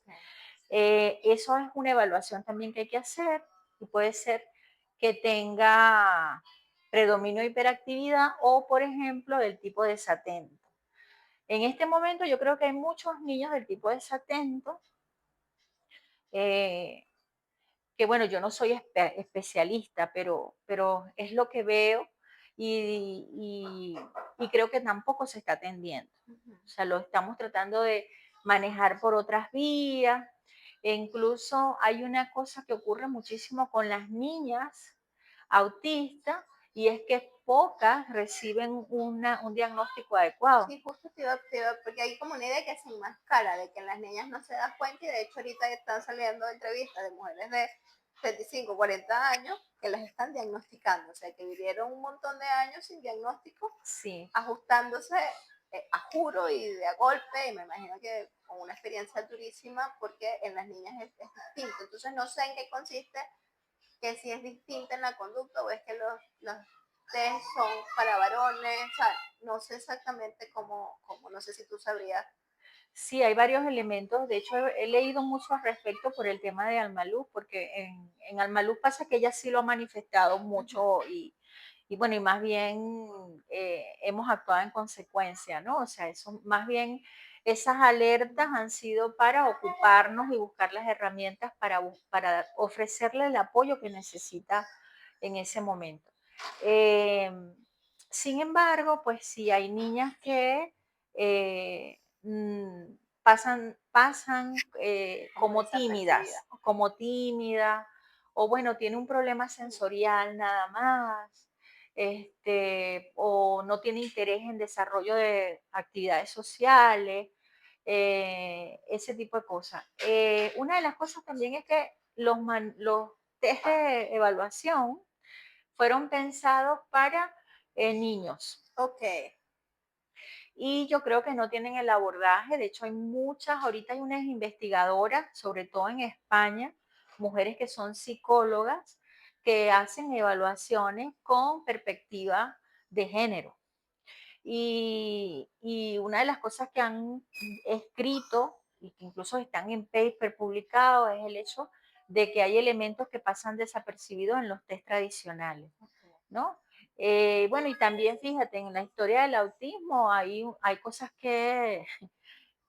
Eso es una evaluación también que hay que hacer y puede ser que tenga predominio de hiperactividad o, por ejemplo, del tipo desatento. En este momento yo creo que hay muchos niños del tipo desatento eh, que bueno, yo no soy especialista, pero es lo que veo y, y- y creo que tampoco se está atendiendo.
Ujú.
O sea, lo estamos tratando de manejar por otras vías. E incluso hay una cosa que ocurre muchísimo con las niñas autistas y es que pocas reciben un diagnóstico adecuado.
Sí, justo porque hay como una idea que se enmascara, de que en las niñas no se da cuenta y de hecho ahorita están saliendo entrevistas de mujeres de 35, 40 años que las están diagnosticando, o sea, que vivieron un montón de años sin diagnóstico,
Sí,
ajustándose a juro y de a golpe, y me imagino que con una experiencia durísima porque en las niñas es distinto. Entonces no sé en qué consiste, que si es distinta en la conducta o es que los test son para varones, o sea, no sé exactamente cómo, no sé si tú sabrías.
sí, hay varios elementos. De hecho, he leído mucho al respecto por el tema de Almaluz, porque en Almaluz pasa que ella sí lo ha manifestado mucho y bueno, y más bien hemos actuado en consecuencia, ¿no? O sea, eso más bien esas alertas han sido para ocuparnos y buscar las herramientas para ofrecerle el apoyo que necesita en ese momento. Eh, Sin embargo, pues sí hay niñas que pasan
Como desapercibida.
como tímidas, o bueno, tiene un problema sensorial nada más, o no tiene interés en desarrollo de actividades sociales, ese tipo de cosas. Una de las cosas también es que los test de evaluación fueron pensados para niños.
Ok.
Y yo creo que no tienen el abordaje, de hecho hay muchas, ahorita hay unas investigadoras, sobre todo en España, mujeres que son psicólogas, que hacen evaluaciones con perspectiva de género. Y una de las cosas que han escrito y que incluso están en paper publicados es el hecho de que hay elementos que pasan desapercibidos en los test tradicionales, ¿no? Bueno, y también fíjate, en la historia del autismo hay cosas que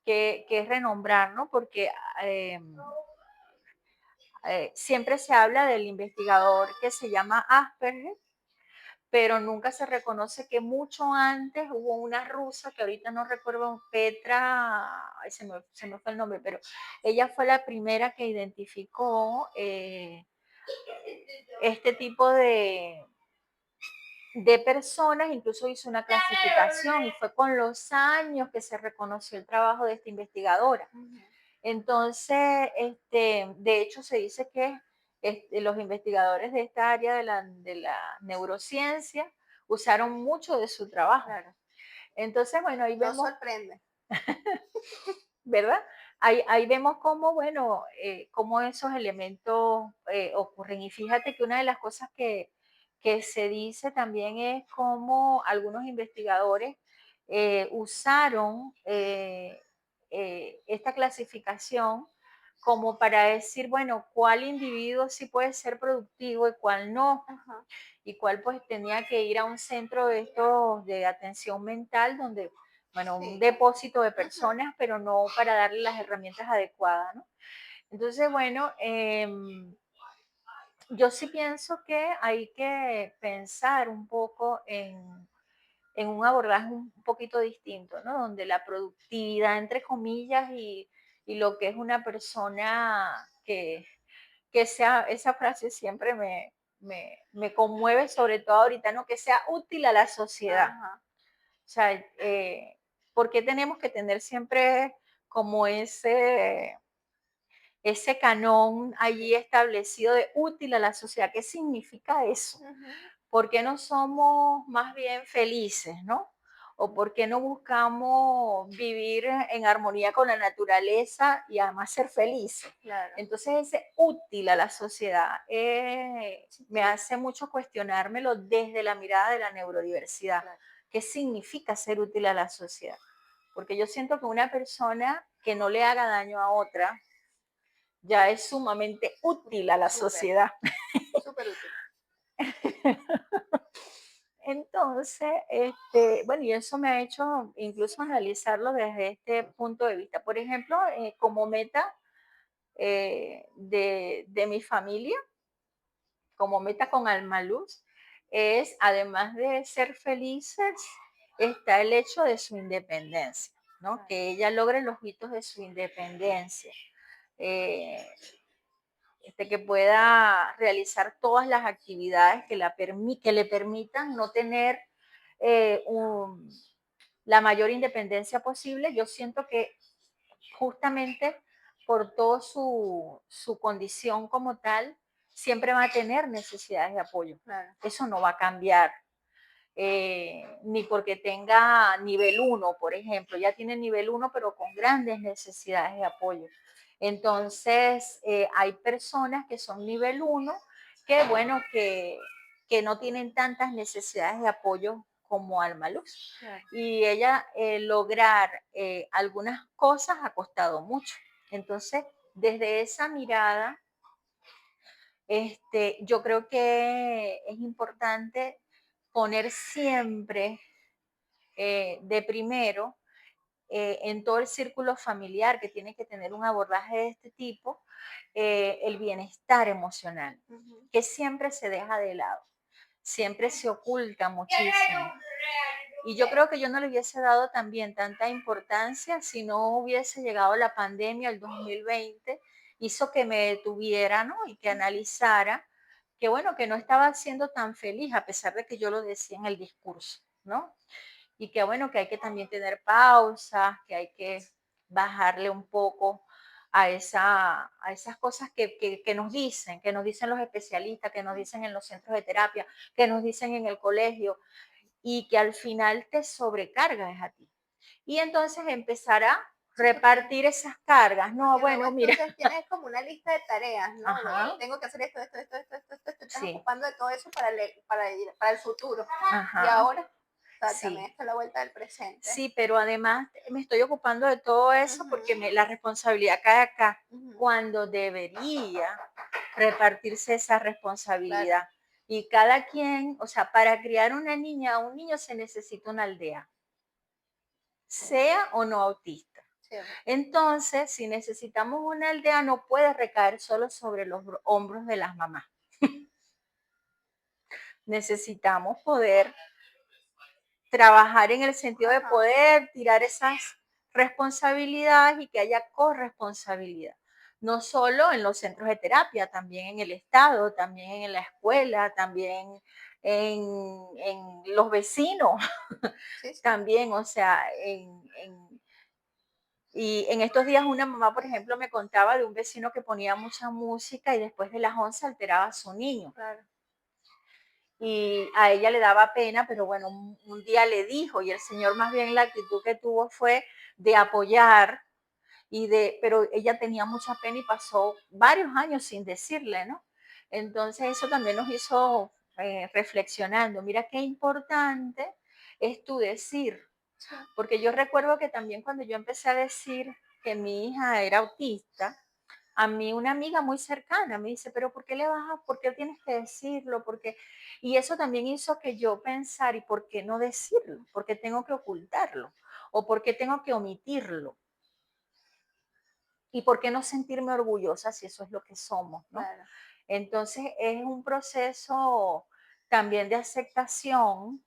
es renombrar, ¿no? Porque eh, siempre se habla del investigador que se llama Asperger, pero nunca se reconoce que mucho antes hubo una rusa, que ahorita no recuerdo, Petra, ay, se me fue el nombre, pero ella fue la primera que identificó este tipo de personas, incluso hizo una clasificación y fue con los años que se reconoció el trabajo de esta investigadora.
Ujú.
Entonces, de hecho, se dice que los investigadores de esta área de la neurociencia usaron mucho de su trabajo.
Claro.
Entonces, bueno, ahí
No
vemos,
sorprende.
¿verdad? Ahí vemos cómo, bueno, cómo esos elementos ocurren. Y fíjate que una de las cosas que se dice también es cómo algunos investigadores usaron esta clasificación como para decir, bueno, cuál individuo sí puede ser productivo y cuál no,
Ajá.
y cuál pues tenía que ir a un centro de estos de atención mental donde, bueno, un
Sí.
depósito de
Ujú.
personas, pero no para darle las herramientas adecuadas, ¿no? Entonces, bueno, yo sí pienso que hay que pensar un poco en un abordaje un poquito distinto, ¿no? Donde la productividad, entre comillas, y lo que es una persona que sea, esa frase siempre me conmueve, sobre todo ahorita, ¿no? Que sea útil a la sociedad.
Ajá.
O sea, ¿por qué tenemos que tener siempre como ese canon allí establecido de útil a la sociedad? ¿Qué significa eso?
Ujú.
¿por qué no somos más bien felices, no? ¿O por qué no buscamos vivir en armonía con la naturaleza y además ser felices?
Claro.
Entonces, ese útil a la sociedad me
Sí.
hace mucho cuestionármelo desde la mirada de la neurodiversidad.
Claro.
¿Qué significa ser útil a la sociedad? Porque yo siento que una persona que no le haga daño a otra ya es sumamente útil a la
Súper,
sociedad.
súper útil.
Entonces, bueno, y eso me ha hecho incluso analizarlo desde este punto de vista. Por ejemplo, como meta de mi familia, como meta con Almaluz, es, además de ser felices, está el hecho de su independencia, ¿no?
Claro.
Que ella logre los hitos de su independencia. eh, que pueda realizar todas las actividades que le permitan no tener eh, un- la mayor independencia posible. Yo siento que justamente por toda su condición como tal, siempre va a tener necesidades de apoyo.
Claro.
Eso no va a cambiar. Ni porque tenga nivel uno, por ejemplo, ya tiene nivel uno, pero con grandes necesidades de apoyo. Entonces, hay personas que son nivel uno que, bueno, que no tienen tantas necesidades de apoyo como Almaluz.
Claro.
Y ella lograr algunas cosas ha costado mucho. Entonces, desde esa mirada, yo creo que es importante poner siempre de primero en todo el círculo familiar que tiene que tener un abordaje de este tipo, el bienestar emocional,
Ujú.
que siempre se deja de lado, siempre se oculta muchísimo. Y yo creo que yo no le hubiese dado también tanta importancia si no hubiese llegado la pandemia el 2020, hizo que me detuviera, ¿no? Y que analizara que, bueno, que no estaba siendo tan feliz a pesar de que yo lo decía en el discurso, ¿no? Y que, bueno, que hay que también tener pausas, que hay que bajarle un poco a esas cosas que nos dicen los especialistas, que nos dicen en los centros de terapia, que nos dicen en el colegio, y que al final te sobrecargas a ti. Y entonces empezar a
Sí, porque,
repartir esas cargas. No,
porque luego
bueno, mira,
entonces tienes como una lista de tareas, ¿no? De
ajá,
tengo que hacer esto, te estás
sí,
ocupando de todo eso para el futuro. Y
ajá,
ahora, o sea, también
sí.
está la vuelta del presente.
Sí, pero además me estoy ocupando de todo eso
Ujú,
porque la responsabilidad cae acá,
ujú.
cuando debería repartirse esa
Claro.
responsabilidad. Y cada quien, o sea, para criar una niña o un niño se necesita una aldea, sea o no autista.
Sí, es verdad.
Entonces, si necesitamos una aldea, no puede recaer solo sobre los hombros de las mamás. Necesitamos poder trabajar en el sentido de
Ajá.
poder tirar esas responsabilidades y que haya corresponsabilidad. No solo en los centros de terapia, también en el Estado, también en la escuela, también en los vecinos,
Sí, sí.
también, o sea, y en estos días una mamá, por ejemplo, me contaba de un vecino que ponía mucha música y después de las 11 alteraba a su niño.
Claro.
Y a ella le daba pena, pero bueno, un día le dijo y el señor más bien la actitud que tuvo fue de apoyar pero ella tenía mucha pena y pasó varios años sin decirle, ¿no? Entonces eso también nos hizo reflexionando, mira qué importante es tu decir,
Sí.
porque yo recuerdo que también cuando yo empecé a decir que mi hija era autista, a mí una amiga muy cercana me dice, pero ¿por qué le vas a, por qué tienes que decirlo? Porque y eso también hizo que yo pensara, ¿y por qué no decirlo? ¿Por qué tengo que ocultarlo? ¿O por qué tengo que omitirlo? ¿Y por qué no sentirme orgullosa si eso es lo que somos, no?
Claro.
Entonces es un proceso también de aceptación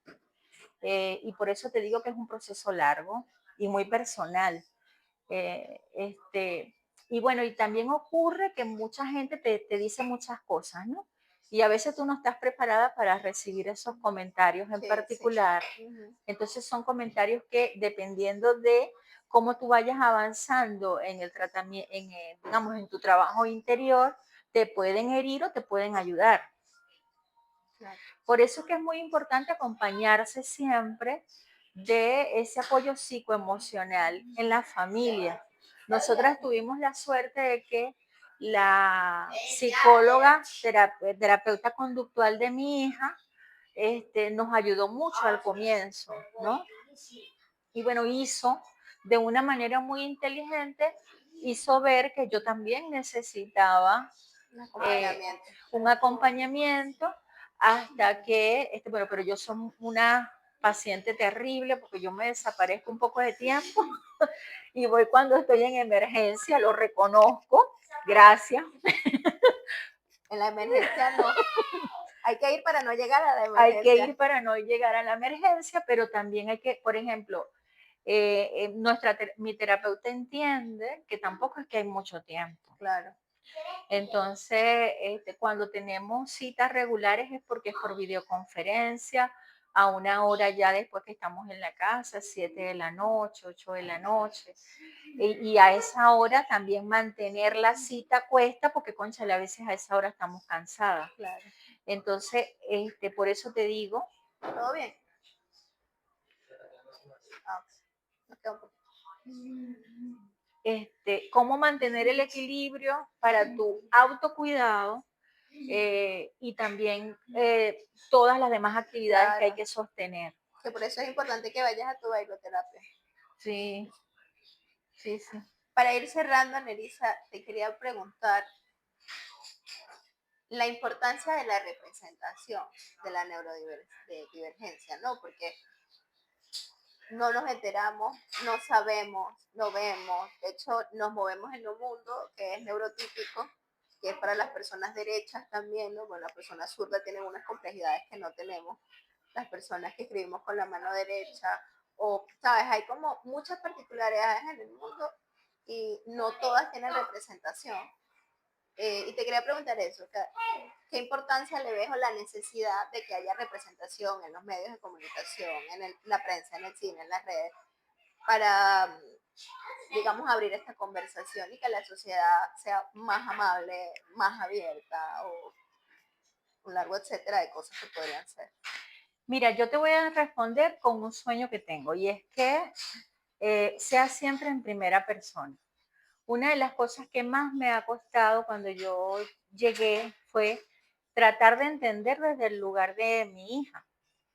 y por eso te digo que es un proceso largo y muy personal. Eh, este, y bueno, y también ocurre que mucha gente te dice muchas cosas, ¿no? Y a veces tú no estás preparada para recibir esos comentarios en
Sí, sí.
particular.
Ujú.
Entonces son comentarios que dependiendo de cómo tú vayas avanzando en el tratamiento, digamos, en tu trabajo interior, te pueden herir o te pueden ayudar.
Claro.
Por eso es que es muy importante acompañarse siempre de ese apoyo psicoemocional en la familia. Nosotras tuvimos la suerte de que la psicóloga, terapeuta conductual de mi hija, nos ayudó mucho al comienzo, ¿no? Y bueno, hizo de una manera muy inteligente, hizo ver que yo también necesitaba un acompañamiento hasta que, bueno, pero yo soy una paciente terrible porque yo me desaparezco un poco de tiempo y voy cuando estoy en emergencia, lo reconozco, gracias.
En la emergencia no. Hay que ir para no llegar a la
Hay
emergencia.
que ir para no llegar a la emergencia, pero también hay que, por ejemplo, mi terapeuta entiende que tampoco es que hay mucho tiempo.
Claro.
Entonces, cuando tenemos citas regulares es porque es por videoconferencia, a una hora ya después que estamos en la casa, 7 de la noche, 8 de la noche. Y a esa hora también mantener la cita cuesta porque, cónchale, a veces a esa hora estamos cansadas.
Claro.
Entonces, por eso te digo.
¿Todo bien?
Cómo mantener el equilibrio para tu autocuidado y también todas las demás actividades que hay que sostener.
Que por eso es importante que vayas a tu bailoterapia.
Sí, sí, sí.
Para ir cerrando, Nerissa, te quería preguntar la importancia de la representación de la neurodivergencia, ¿no? Porque no nos enteramos, no sabemos, no vemos. De hecho, nos movemos en un mundo que es neurotípico, que es para las personas derechas también, ¿no? Bueno, las personas zurdas tienen unas complejidades que no tenemos. Las personas que escribimos con la mano derecha, o, ¿sabes? Hay como muchas particularidades en el mundo y no todas tienen representación. Y te quería preguntar eso, ¿qué importancia le ves o la necesidad de que haya representación en los medios de comunicación, en la prensa, en el cine, en las redes, para, digamos, abrir esta conversación y que la sociedad sea más amable, más abierta o un largo etcétera de cosas que podrían ser?
Mira, yo te voy a responder con un sueño que tengo y es que sea siempre en primera persona. Una de las cosas que más me ha costado cuando yo llegué fue tratar de entender desde el lugar de mi hija,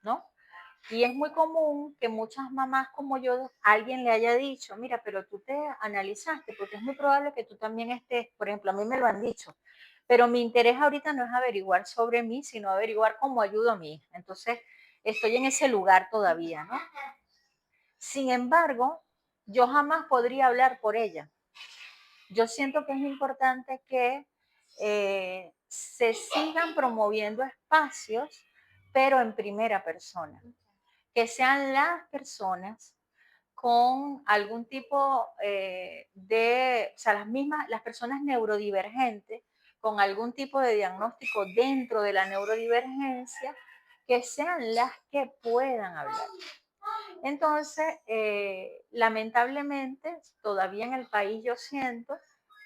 ¿no? Y es muy común que muchas mamás como yo, alguien le haya dicho, mira, pero tú te analizaste, porque es muy probable que tú también estés, por ejemplo, a mí me lo han dicho, pero mi interés ahorita no es averiguar sobre mí, sino averiguar cómo ayudo a mi hija. Entonces, estoy en ese lugar todavía, ¿no? Sin embargo, yo jamás podría hablar por ella. Yo siento que es importante que se sigan promoviendo espacios, pero en primera persona. Que sean las personas con algún tipo o sea, las personas neurodivergentes con algún tipo de diagnóstico dentro de la neurodivergencia, que sean las que puedan hablar. Entonces, lamentablemente, todavía en el país yo siento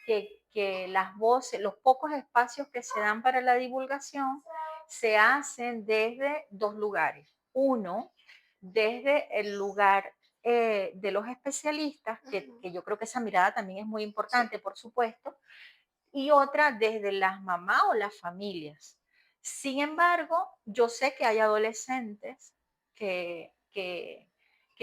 que las voces, los pocos espacios que se dan para la divulgación se hacen desde dos lugares. Uno, desde el lugar de los especialistas, que yo creo que esa mirada también es muy importante, por supuesto, y otra desde las mamás o las familias. Sin embargo, yo sé que hay adolescentes que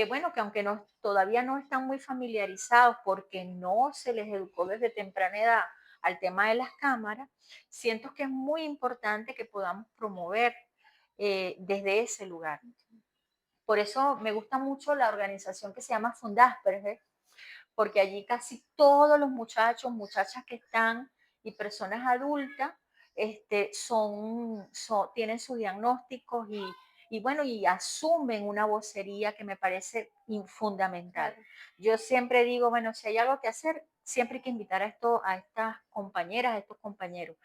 bueno, que aunque todavía no están muy familiarizados porque no se les educó desde temprana edad al tema de las cámaras, siento que es muy importante que podamos promover desde ese lugar. Por eso me gusta mucho la organización que se llama Fundasperger, porque allí casi todos los muchachos, muchachas que están y personas adultas tienen sus diagnósticos y bueno, y asumen una vocería que me parece fundamental. Yo siempre digo, bueno, si hay algo que hacer, siempre hay que invitar a estas compañeras, a estos compañeros.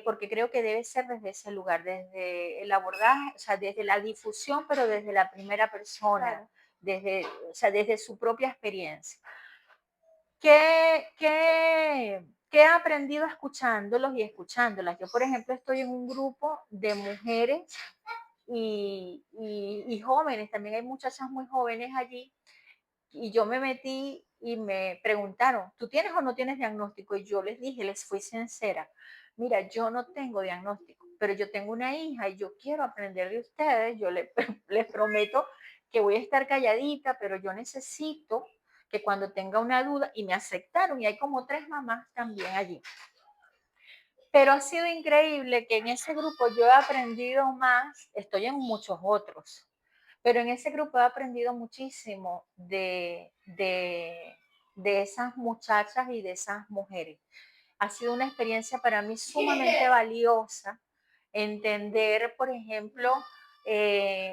Porque creo que debe ser desde ese lugar, desde el abordaje, o sea, desde la difusión, pero desde la primera persona, o sea, desde su propia experiencia. ¿Qué ¿Qué he aprendido escuchándolos y escuchándolas? Yo, por ejemplo, estoy en un grupo de mujeres y jóvenes, también hay muchachas muy jóvenes allí, y yo me metí y me preguntaron, ¿tú tienes o no tienes diagnóstico? Y yo les dije, les fui sincera, mira, yo no tengo diagnóstico, pero yo tengo una hija y yo quiero aprender de ustedes, yo les prometo que voy a estar calladita, pero yo necesito que cuando tenga una duda, y me aceptaron, y hay como 3 mamás también allí. Pero ha sido increíble que en ese grupo yo he aprendido más, estoy en muchos otros, pero en ese grupo he aprendido muchísimo de esas muchachas y de esas mujeres. Ha sido una experiencia para mí sumamente valiosa entender, por ejemplo,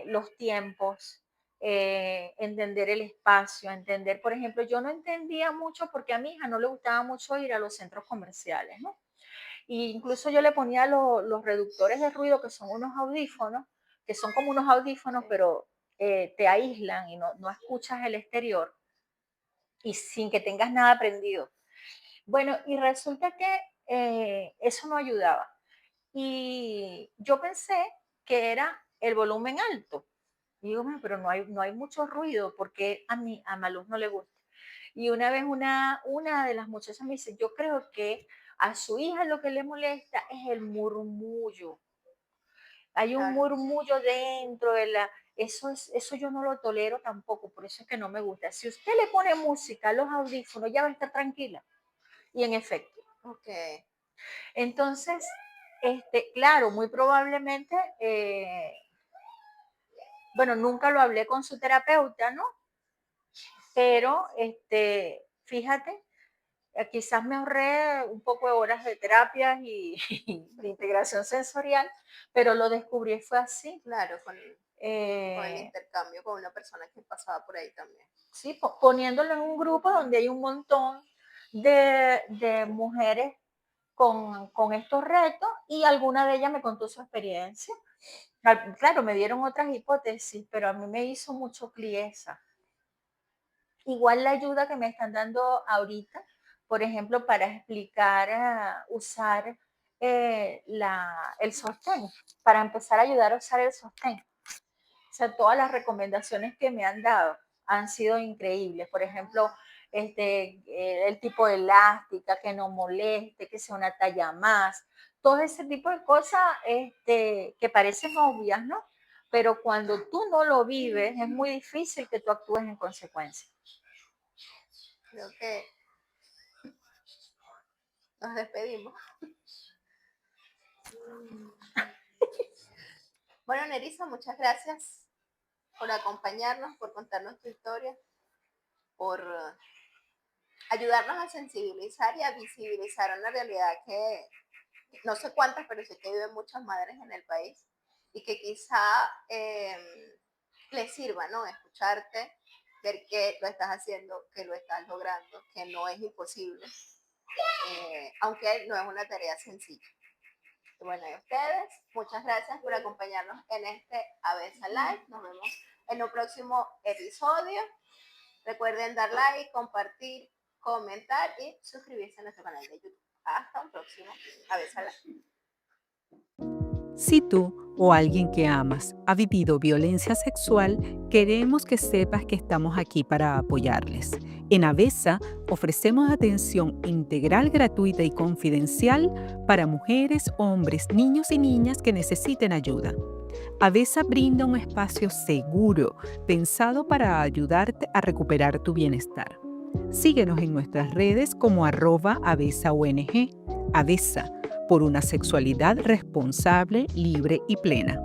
los tiempos, entender el espacio, entender, por ejemplo, yo no entendía mucho porque a mi hija no le gustaba mucho ir a los centros comerciales, ¿no? Y incluso yo le ponía los reductores de ruido, que son unos audífonos, que son como unos audífonos, pero te aíslan y no escuchas el exterior y sin que tengas nada prendido. Bueno, y resulta que eso no ayudaba. Y yo pensé que era el volumen alto. Y digo, "Bueno, pero no hay mucho ruido porque a Maluz no le gusta". Y una vez una de las muchachas me dice, yo creo que a su hija lo que le molesta es el murmullo. Hay un
Claro.
murmullo dentro de la... Eso yo no lo tolero tampoco, por eso es que no me gusta. Si usted le pone música a los audífonos, ya va a estar tranquila. Y en efecto.
Ok.
Entonces, claro, muy probablemente, bueno, nunca lo hablé con su terapeuta, ¿no? Pero, fíjate, quizás me ahorré un poco de horas de terapia y de integración sensorial, pero lo descubrí fue así.
Claro, con el
Eh,
intercambio con una persona que pasaba por ahí también.
sí, poniéndolo en un grupo donde hay un montón de mujeres con estos retos y alguna de ellas me contó su experiencia. Claro, me dieron otras hipótesis, pero a mí me hizo mucho clic esa. Igual la ayuda que me están dando ahorita, por ejemplo, para explicar, usar el sostén, para empezar a ayudar a usar el sostén. O sea, todas las recomendaciones que me han dado han sido increíbles. Por ejemplo, el tipo de elástica, que no moleste, que sea una talla más. Todo ese tipo de cosas que parecen obvias, ¿no? Pero cuando tú no lo vives, es muy difícil que tú actúes en consecuencia.
Creo que nos despedimos. Bueno, Nerissa, muchas gracias por acompañarnos, por contarnos tu historia, por ayudarnos a sensibilizar y a visibilizar una realidad que no sé cuántas, pero sé que viven muchas madres en el país y que quizá les sirva, ¿no? Escucharte, ver que lo estás haciendo, que lo estás logrando, que no es imposible, aunque no es una tarea sencilla. Y bueno, y a ustedes, muchas gracias por acompañarnos en este Avesa Live. Nos vemos en un próximo episodio. Recuerden dar like, compartir, comentar y suscribirse a nuestro canal de YouTube. Hasta un próximo Avesa Live.
Si tú o alguien que amas ha vivido violencia sexual, queremos que sepas que estamos aquí para apoyarles. En Avesa ofrecemos atención integral, gratuita y confidencial para mujeres, hombres, niños y niñas que necesiten ayuda. Avesa brinda un espacio seguro, pensado para ayudarte a recuperar tu bienestar. Síguenos en nuestras redes como @AvesaONG. Avesa, por una sexualidad responsable, libre y plena.